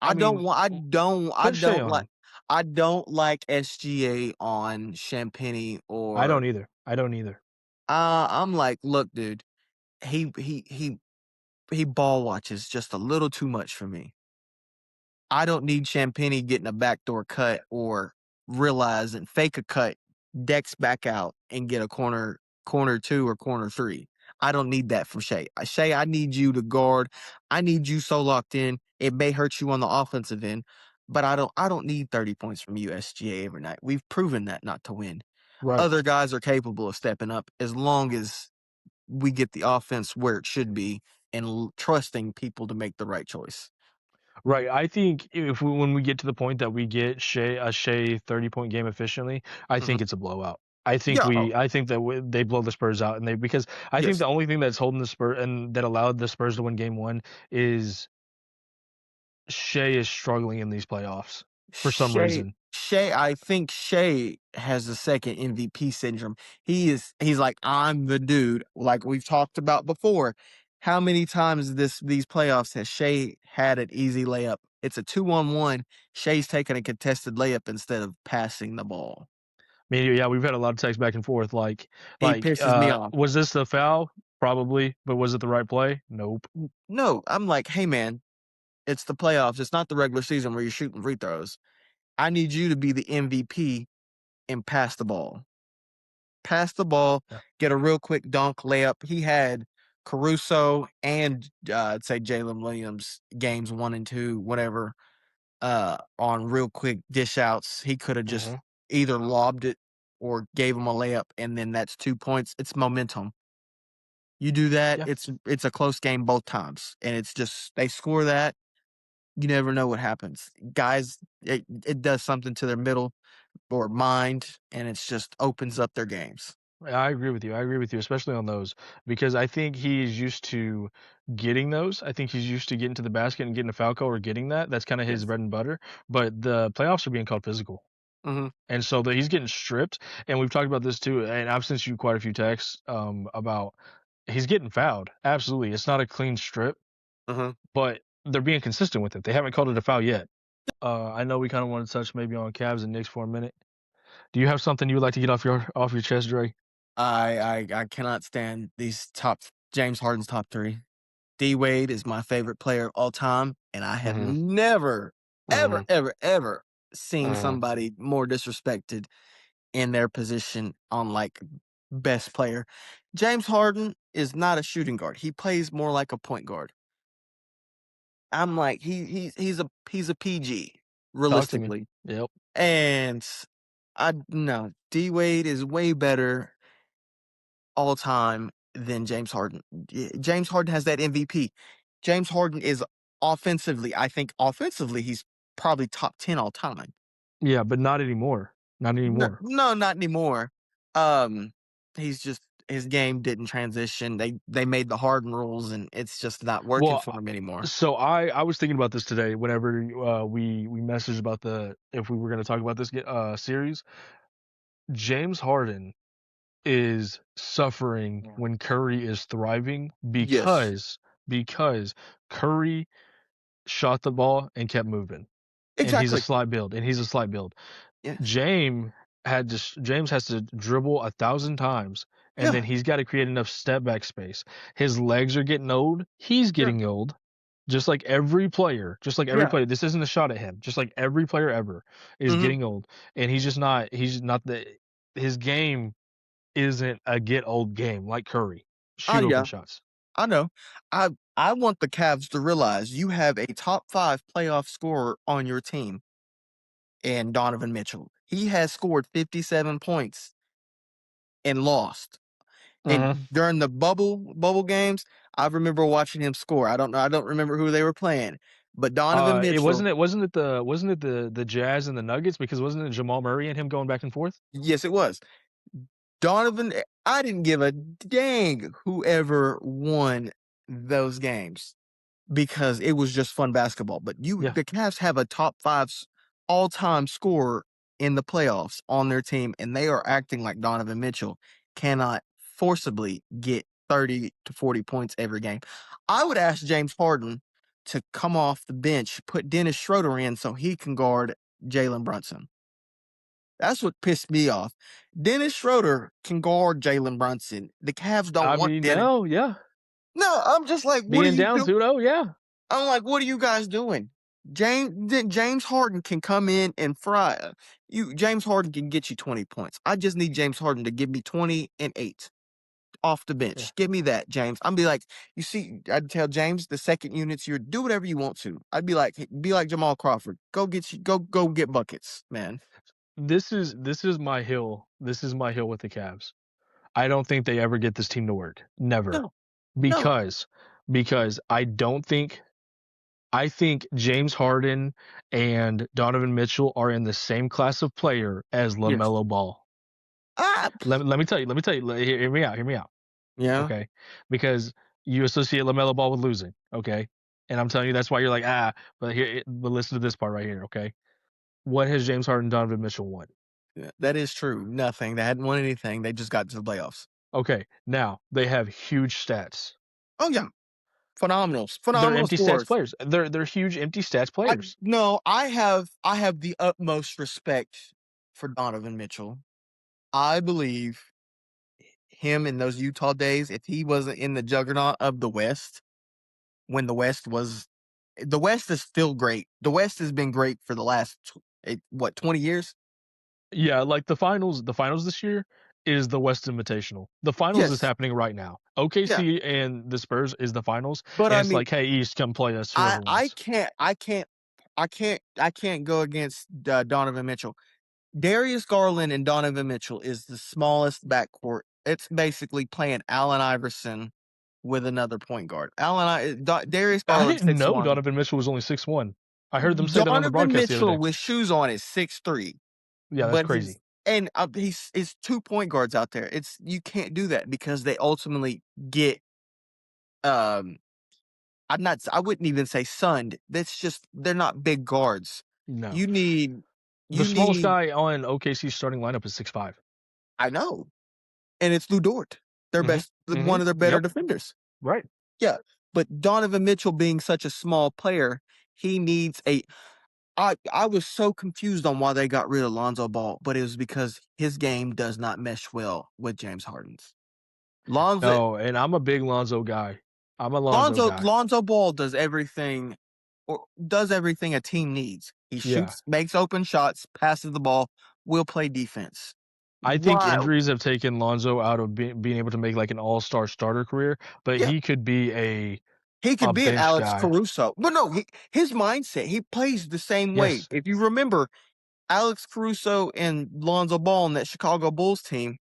I mean, put Shea on him. I don't like SGA on Champagny I or don't either. I don't either. I'm like, look, dude, he he he he ball watches just a little too much for me. I don't need Champagny getting a backdoor cut or realize and fake a cut, decks back out and get a corner two or corner three. I don't need that from Shea. Shea, I need you to guard. I need you so locked in. It may hurt you on the offensive end, but I don't need 30 points from you, SGA, every night. We've proven that not to win. Right. Other guys are capable of stepping up as long as we get the offense where it should be and trusting people to make the right choice. Right. I think if we when we get to the point that we get Shea 30-point game efficiently, I Mhm. think it's a blowout. Yeah. Oh, I think that they blow the Spurs out and they because I think yes. the only thing that's holding the Spurs and that allowed the Spurs to win game 1 is Shea is struggling in these playoffs for some reason. I think Shea has the second MVP syndrome. He's like, I'm the dude, like we've talked about before. How many times these playoffs has Shea had an easy layup? It's a 2-on-1. Shea's taking a contested layup instead of passing the ball. I mean, yeah, we've had a lot of text back and forth He pisses me off. was this the foul? Probably, but was it the right play? Nope. No, I'm like, hey man, it's the playoffs. It's not the regular season where you're shooting free throws. I need you to be the MVP and pass the ball. Pass the ball, Yeah. get a real quick dunk layup. He had Caruso and I'd say Jalen Williams games 1 and 2, whatever, on real quick dish outs. He could have just Mhm. either lobbed it or gave him a layup, and then that's 2 points. It's momentum. You do that, Yeah. it's a close game both times, and it's just they score that. You never know what happens. Guys, it does something to their middle or mind, and it's just opens up their games. I agree with you. I agree with you, especially on those, because I think he's used to getting those. I think he's used to getting to the basket and getting a foul call or getting that. That's kind of his Yes. bread and butter. But the playoffs are being called physical. Mhm. And so that he's getting stripped. And we've talked about this too. And I've sent you quite a few texts about he's getting fouled. Absolutely. It's not a clean strip, Mhm. but they're being consistent with it. They haven't called it a foul yet. I know we kind of want to touch maybe on Cavs and Knicks for a minute. Do you have something you would like to get off your chest, Dre? I cannot stand these top James Harden's top 3. D Wade is my favorite player of all time, and I have Hmm. never, ever, Hmm. ever, ever seen Hmm. somebody more disrespected in their position on like best player. James Harden is not a shooting guard. He plays more like a point guard. I'm like he's a PG Talk to me. realistically. Yep. And I no. D Wade is way better all time than James Harden. James Harden has that MVP. James Harden is offensively, I think offensively, he's probably top 10 all time. Yeah, but not anymore. Not No, anymore. no, not anymore. Um, he's just his game didn't transition. They made the Harden rules, and it's just not working Well, for him anymore. so I was thinking about this today whenever we messaged about the if we were going to talk about this series. James Harden is suffering Yeah. when Curry is thriving Yes. because Curry shot the ball and kept moving. And he's a Exactly. slight build, and he's a slight build. Yes. James has to dribble 1,000 times, and then Yeah. he's got to create enough step back space. His legs are getting old. He's Yeah. getting old. Just like every player, just like every Yeah. player. This isn't a shot at him. Just like every player ever is Mhm. getting old, and he's not the his game isn't a get old game like Curry. Oh Shoot open yeah. shots. I know. I want the Cavs to realize you have a top 5 playoff scorer on your team in Donovan Mitchell. He has scored 57 points and lost. Mhm. And during the bubble games, I remember watching him score. I don't remember who they were playing, but Donovan It Mitchell, wasn't it the Jazz and the Nuggets because wasn't it Jamal Murray and him going back and forth? yes, it was. Donovan, I didn't give a dang whoever won those games because it was just fun basketball. But Yeah. the Cavs have a top 5 all-time scorer in the playoffs on their team, and they are acting like Donovan Mitchell cannot forcibly get 30 to 40 points every game. I would ask James Harden to come off the bench, put Dennis Schroeder in so he can guard Jalen Brunson. That's what pissed me off. Dennis Schroeder can guard Jalen Brunson. The Cavs don't I want mean, Dennis. no, yeah. No, I'm just like, what are Being you down doing? 2-0, yeah. I'm like, what are you guys doing? James Harden can come in and fry. James Harden can get you 20 points. I just need James Harden to give me 20 and 8 off the Yeah. bench. Give me that, James. I'm be like, you see, I'd tell James the second units, you do whatever you want to. I'd be like Jamal Crawford. Go get buckets, man. This is my hill. This is my hill with the Cavs. I don't think they ever get this team to work. Never. No, no. Because because I think James Harden and Donovan Mitchell are in the same class of player as Yes. LaMelo Ball. Ah, Let me tell you, hear me out, yeah. okay? Because you associate LaMelo Ball with losing, okay? And I'm telling you that's why you're like, "Ah," but listen to this part right here, okay? What has James Harden and Donovan Mitchell won? Yeah, that is true. Nothing. They hadn't won anything. They just got to the playoffs. Okay, now they have huge stats. Oh yeah, phenomenal, They're phenomenal empty stats scores. players. They're huge empty stats I players. no, I have the utmost respect for Donovan Mitchell. I believe him in those Utah days, if he wasn't in the juggernaut of the West, when the West is still great. The West has been great for the last 20 years? Yeah, like the finals this year is the West Invitational. The finals is Yes. happening right now. Yeah. OKC and the Spurs is the finals, But and I it's mean, like, hey, East, come play us, I whoever I wins. can't I can't I can't go against Donovan Mitchell. Darius Garland and Donovan Mitchell is the smallest backcourt. It's basically playing Allen Iverson with another point guard. Darius I Garland didn't know 6'1". Donovan Mitchell was only 6'1". I heard them say that on the Donovan broadcast the other Mitchell day. with shoes on is 6'3", Yeah, that's but crazy. he's 2 point guards out there. It's you can't do that because they ultimately get um I wouldn't even say sunned. That's just they're not big guards. No. You need The you smallest need guy on OKC's starting lineup is 6'5". I know, and it's Lou Dort, Mhm. one Mhm. of their better Yep. defenders. Right. Yeah, but Donovan Mitchell being such a small player, he needs a I was so confused on why they got rid of Lonzo Ball, but it was because his game does not mesh well with James Harden's. Lonzo No, and I'm a big Lonzo guy. I'm a Lonzo guy. Lonzo Ball does everything a team needs. He Yeah. shoots, makes open shots, passes the ball, will play defense. I think Why? injuries have taken Lonzo out of being able to make, like, an all-star starter career, but Yeah, he could be he a could be an bench Alex guy. Caruso, but no, his mindset. He plays the same way. Yes. If you remember, Alex Caruso and Lonzo Ball and that Chicago Bulls team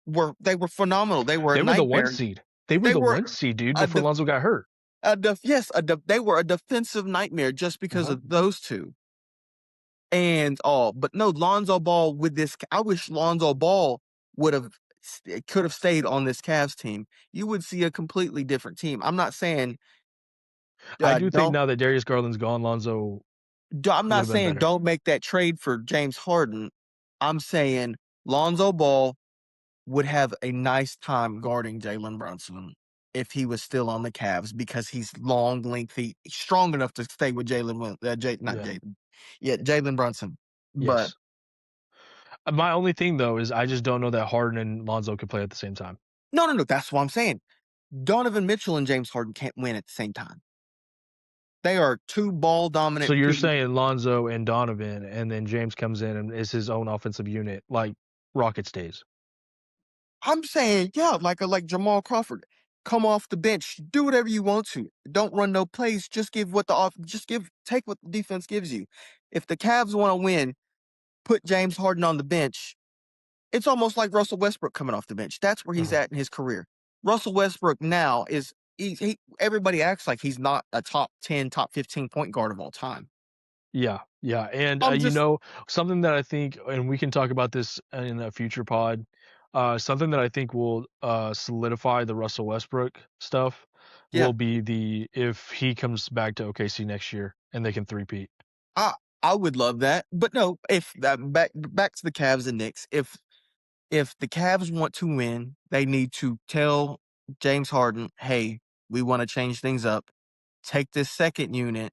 were phenomenal. They were a They were the one nightmare. seed. They were They the were one seed, dude, a before def, Lonzo got hurt. they were a defensive nightmare just because Uh-huh. of those two. And all, but no, Lonzo Ball with this. I wish Lonzo Ball would have could have stayed on this Cavs team. You would see a completely different team. I'm not saying I do think don't. now that Darius Garland's gone, Lonzo I'm would not have been saying better. don't make that trade for James Harden. I'm saying Lonzo Ball would have a nice time guarding Jalen Brunson if he was still on the Cavs because he's long, lengthy, strong enough to stay with not Yeah. Jalen, yeah, Jalen Brunson. But Yes. My only thing though is I just don't know that Harden and Lonzo could play at the same time. no, no, no. That's what I'm saying. Donovan Mitchell and James Harden can't win at the same time. They are two ball So dominant. you're Two. saying Lonzo and Donovan, and then James comes in and is his own offensive unit, like Rockets days. I'm saying, yeah, like Jamal Crawford, come off the bench, do whatever you want to. Don't run no plays. Just give what the off. Just give take what the defense gives you. If the Cavs want to win, put James Harden on the bench. It's almost like Russell Westbrook coming off the bench. That's where he's Mhm. at in his career. Russell Westbrook now is everybody acts like he's not a top 10, top 15 point guard of all time. Yeah, yeah, and, I'm just something that I think and we can talk about this in a future pod, something that I think will, solidify the Russell Westbrook stuff yeah. will be if he comes back to OKC next year and they can three-peat. I I would love that, but no. If that back to the Cavs and Knicks, if the Cavs want to win, they need to tell James Harden, "Hey, we want to change things up. Take this second unit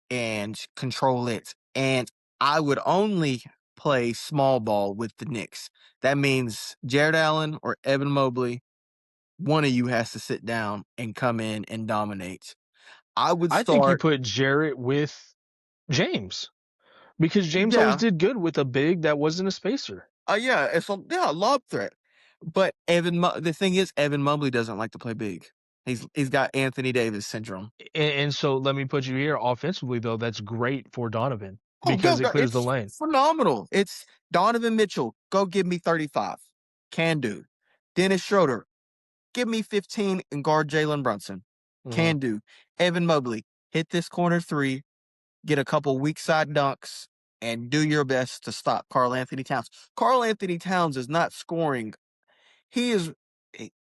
and control it." And I would only play small ball with the Knicks. That means Jared Allen or Evan Mobley, one of you has to sit down and come in and dominate. I would I think you start, put Jarrett with James, because James always yeah, did good with a big that wasn't a spacer. yeah, lob threat. But the thing is, Evan Mobley doesn't like to play big. He's got Anthony Davis syndrome. And so let me put you here, offensively, though, that's great for Donovan Oh, no, because it no, clears the it's lane. phenomenal. It's Donovan Mitchell, go give me 35. Can do. Dennis Schroeder, give me 15 and guard Jalen Brunson. Mhm. Can do. Evan Mobley, hit this corner three, get a couple weak side dunks, and do your best to stop Carl Anthony Towns. Carl Anthony Towns is not scoring. He is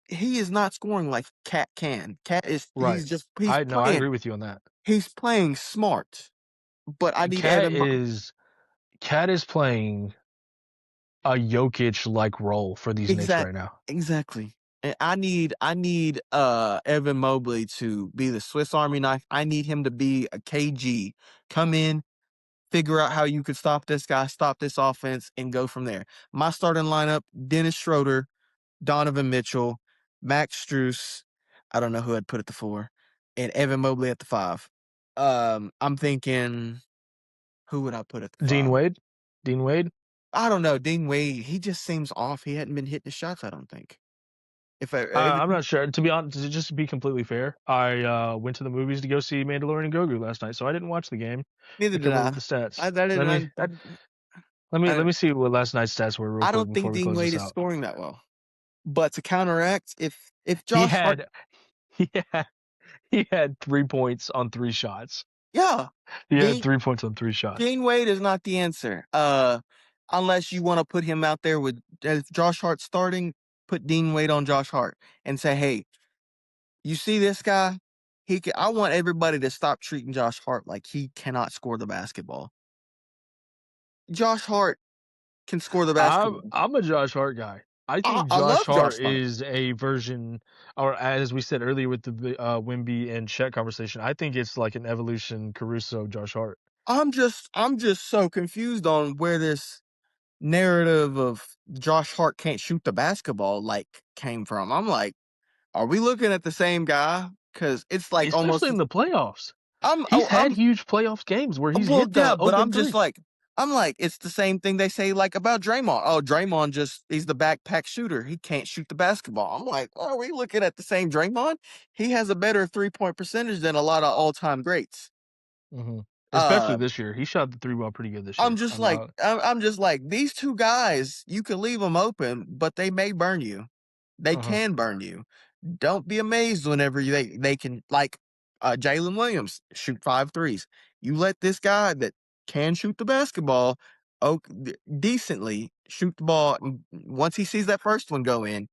he is not scoring like Cat can. Cat is Right. he's I playing agree with you on that. he's playing smart. But I need Cat Evan is Cat is playing a Jokic-like role for these Knicks Exact right now. exactly. And I need Evan Mobley to be the Swiss Army knife. I need him to be a KG. Come in, figure out how you could stop this guy, stop this offense, and go from there. My starting lineup: Dennis Schroeder, Donovan Mitchell, Max Strus. I don't know who I'd put at the 4, and Evan Mobley at the 5. I'm thinking, who would I put at the Dean 5? Wade? Dean Wade? I don't know. Dean Wade, he just seems off. He hadn't been hitting his shots, I don't think. If I if I'm not sure. To be honest, just to be completely fair, I went to the movies to go see Mandalorian Grogu last night, so I didn't watch the game. Neither I did couldn't look I. at the stats. I didn't. Let I, me see what last night's stats were real I quick don't before think we Dean close Wade this is out. scoring that well. But to counteract, if He Josh Hart, had he had he had 3 points on three shots. yeah, He had Dean 3 points on three shots. Dean Wade is not the answer. Unless you want to put him out there with Josh Hart starting, put Dean Wade on Josh Hart and say, hey, you see this guy? I want everybody to stop treating Josh Hart like he cannot score the basketball. Josh Hart can score the basketball. I'm a Josh Hart guy. I think I Josh love Hart Josh Hart. is a version, or as we said earlier with the Wimby and Chet conversation, I think it's like an evolution Caruso Josh Hart. I'm just so confused on where this narrative of Josh Hart can't shoot the basketball like came from. I'm like, are we looking at the same guy? Because it's like Especially almost in the playoffs. I'm He's oh had I'm huge playoffs games where he's well hit yeah, the but open three. I'm like it's the same thing they say like about Draymond. Oh, Draymond just he's the backpack shooter. He can't shoot the basketball. I'm like, are we looking at the same Draymond? He has a better 3-point percentage than a lot of all time greats. Hmm. especially Uh, this year. He shot the three ball pretty good this I'm year. just like I'm just like these two guys. You can leave them open, but they may burn you. They uh-huh. can burn you. Don't be amazed whenever they can like Jalen Williams shoot 5 threes. You let this guy that can shoot the basketball decently shoot the ball. And once he sees that first one go in,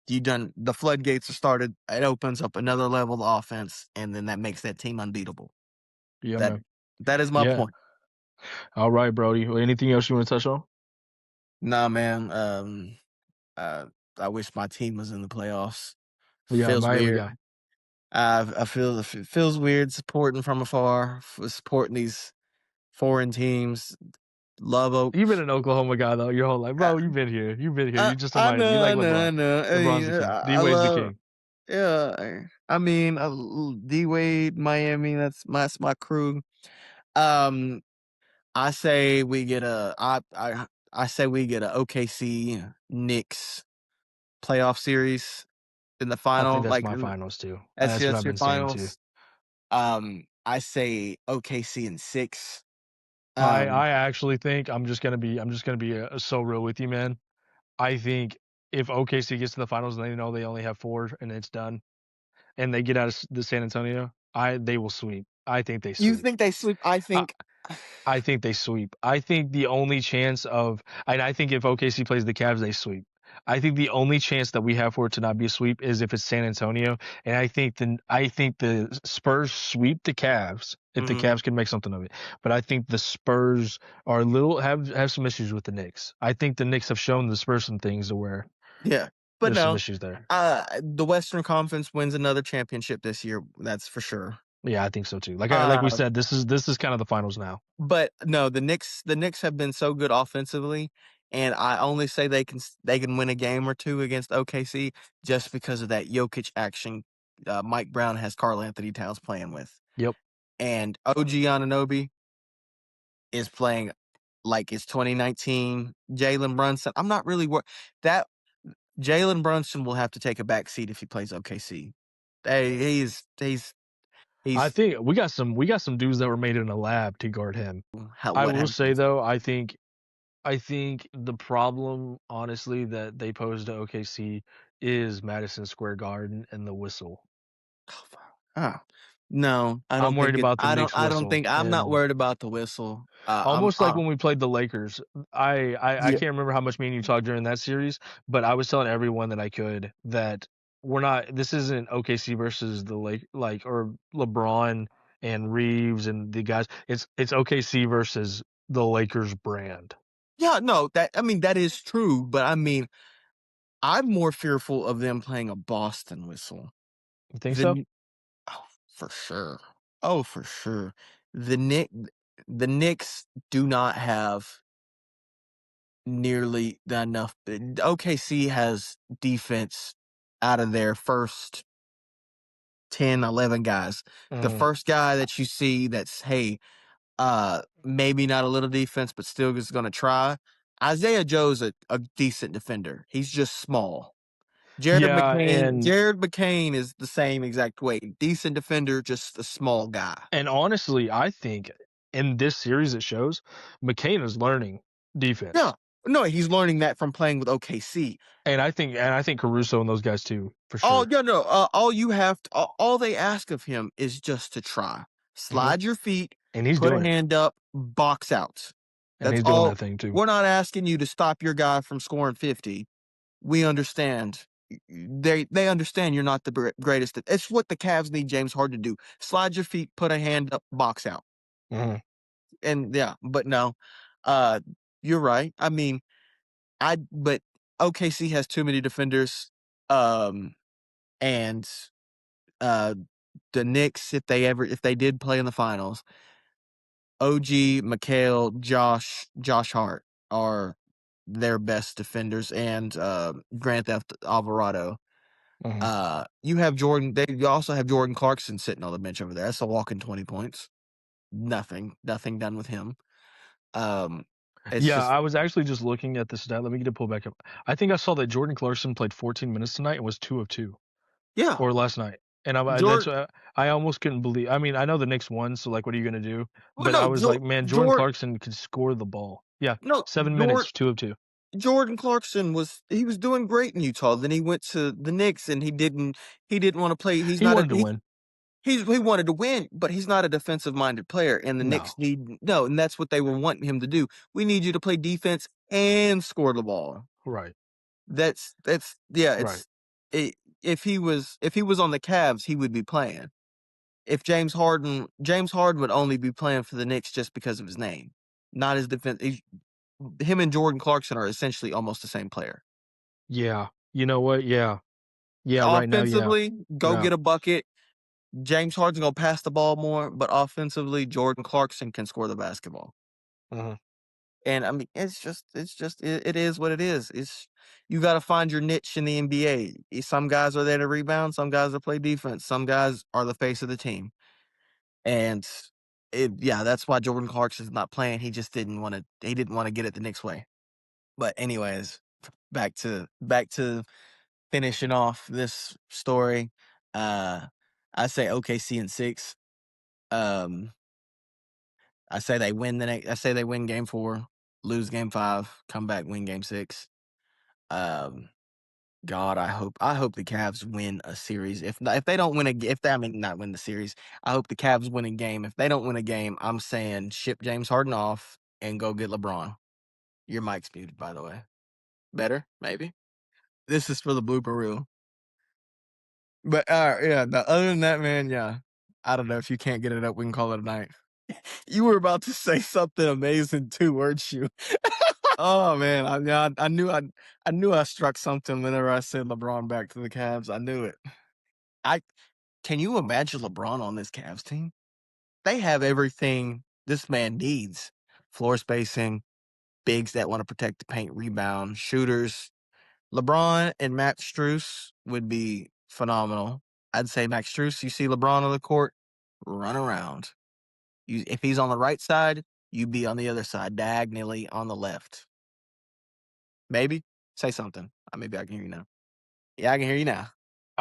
you done the floodgates are started. It opens up another level of offense, and then that makes that team unbeatable. Yeah, That man. that is my Yeah. point. All right, Brody. Anything else you want to touch on? Nah, man. Uh, I wish my team was in the playoffs. Yeah, Feels Miami weird. guy. I feel it feels weird supporting from afar, supporting these foreign teams. Love You've been Oaks. an Oklahoma guy though your whole life, I, bro. You've been here. You've been here. You're just a I Miami. You know, like I know, I LeBron. know. I LeBron's mean, the king. D I Wade's the love. king. Yeah, I mean, D Wade, Miami. That's my crew. Um, I say we get a. I say we get a OKC Knicks playoff series in the I think final. that's Like my finals too. That's what that's I've your been saying too. finals. I say OKC in six. Um, I actually think I'm just gonna be so real with you, man. I think if OKC gets to the finals and they know they only have four and it's done, and they get out of the San Antonio, they will sweep. I think they you sweep. think they sweep? I I, think. I think they sweep. I think the only chance of, and I think if OKC plays the Cavs, they sweep. I think the only chance that we have for it to not be a sweep is if it's San Antonio, and I think the Spurs sweep the Cavs if the Mhm, Cavs can make something of it. But I think the Spurs are a little have some issues with the Knicks. I think the Knicks have shown the Spurs some things to where yeah, but there's some no. issues there. The Western Conference wins another championship this year. That's for sure. Yeah, I think so too. Like we Uh, said, this is kind of the finals now. but no, the Knicks have been so good offensively, and I only say they can win a game or two against OKC just because of that Jokic action. Mike Brown has Karl Anthony Towns playing with, Yep. and OG Anunoby is playing like it's 2019. Jalen Brunson. I'm not really that Jalen Brunson will have to take a back seat if he plays OKC. Hey, I he's think we got some dudes that were made in a lab to guard him. how I what will happened. say though, I think the problem honestly that they pose to OKC is Madison Square Garden and the whistle. Ah, no, I I'm don't worried think it. about the Knicks I don't whistle think I'm not and worried about the whistle. almost like when we played the Lakers. I Yeah, can't remember how much me and you talked during that series, but I was telling everyone that I could that we're not this isn't OKC versus the like or LeBron and Reeves and the guys. It's OKC versus the Lakers brand. yeah, no, that I mean that is true, but I mean I'm more fearful of them playing a Boston whistle You think so? than oh for sure, oh for sure. The Nick the Knicks do not have nearly enough. OKC has defense out of their first 10, 11 guys. The Mm. first guy that you see that's, hey, maybe not a little defense, but still is going to try. Isaiah Joe's a decent defender. He's just small. Yeah, and Jared McCain is the same exact way. Decent defender, just a small guy. honestly, I think in this series it shows McCain is learning Yeah. defense. No, he's learning that from playing with OKC. And I think Caruso and those guys too, for All sure. yeah, no, all you have to all they ask of him is just to try. Hmm. Slide your feet, And he's put a doing it. hand up, box out. And That's he's doing all. that thing too. We're not asking you to stop your guy from scoring 50. We understand. They understand you're not the greatest. It's what the Cavs need James Harden to do. Slide your feet, put a hand up, box out. Mhm. And yeah, but no. Uh you're right. I mean, but OKC has too many defenders. Um and uh the Knicks, if they did play in the finals, OG, McHale, Josh Hart are their best defenders, and Grand Theft Alvarado. Mhm. You have Jordan. You also have Jordan Clarkson sitting on the bench over there. That's a walking 20 points. Nothing done with him. Um, it's Yeah, just I was actually just looking at the stat. Let me get it pulled back up. I think I saw that Jordan Clarkson played 14 minutes tonight and was 2 of 2, yeah, or last night. And that's Jordan. I almost couldn't believe. I mean, I know the Knicks won, so like, what are you gonna do? Well, But I no, was like, man, Jordan Jordan. Clarkson could score the ball. Yeah, No, 7 minutes, 2 of 2. Jordan Clarkson was doing great in Utah. Then he went to the Knicks and he didn't want to play. He's He not a wanted to win. he wanted to win, but he's not a defensive minded player. And the No, Knicks need no, and that's what they were wanting him to do. We need you to play defense and score the ball. right, That's yeah. right. If he was on the Cavs, he would be playing. If James Harden would only be playing for the Knicks just because of his name, not his defense. Him and Jordan Clarkson are essentially almost the same player. Yeah, you know what? Yeah, yeah. Right now, yeah, Offensively, go yeah. get a bucket. James Harden's gonna pass the ball more, but offensively, Jordan Clarkson can score the basketball. Mhm. And I mean, it is what it is. It's you got to find your niche in the NBA. Some guys are there to rebound, some guys that play defense, some guys are the face of the team. And yeah, that's why Jordan Clarkson's not playing. He just didn't want to. He didn't want to get it the Knicks way. But anyways, back to finishing off this story. Uh, I say OKC in 6. Um, I say they win the next. I say they win game 4, lose game 5, come back, win game 6. Um, God, I hope the Cavs win a series. If they don't win if they I mean not win the series, I hope the Cavs win a game. If they don't win a game, I'm saying ship James Harden off and go get LeBron. Your mic's muted, by the way. Better, maybe. This is for the blooper reel. But yeah. Other than that, man, yeah. I don't know if you can't get it up. We can call it a night. You were about to say something amazing too, weren't you? Oh man, yeah, I knew I struck something whenever I said LeBron back to the Cavs. I knew it. I Can you imagine LeBron on this Cavs team? They have everything this man needs: floor spacing, bigs that want to protect the paint, rebound, shooters. LeBron and Max Strus would be phenomenal. I'd say Max Strus, you see LeBron on the court, run around. If he's on the right side, you be on the other side, diagonally on the left. Maybe say something. Maybe I can hear you now. Yeah, I can hear you now.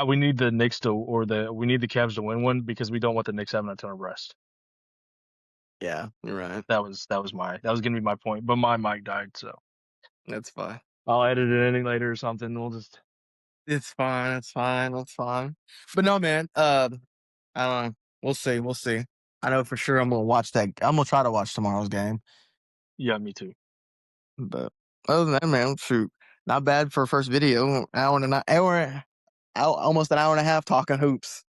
We need the Knicks to, or we need the Cavs to win one because we don't want the Knicks having a ton of rest. Yeah, you're right. That was gonna be my point, but my mic died, so That's fine. I'll edit it in later or something. We'll just It's fine. It's fine. That's fine. But no, man. I don't know. We'll see. We'll see. I know for sure I'm gonna watch that. I'm gonna try to watch tomorrow's game. yeah, me too. But other than that, man, shoot, not bad for a first video. Almost an hour and a half talking hoops.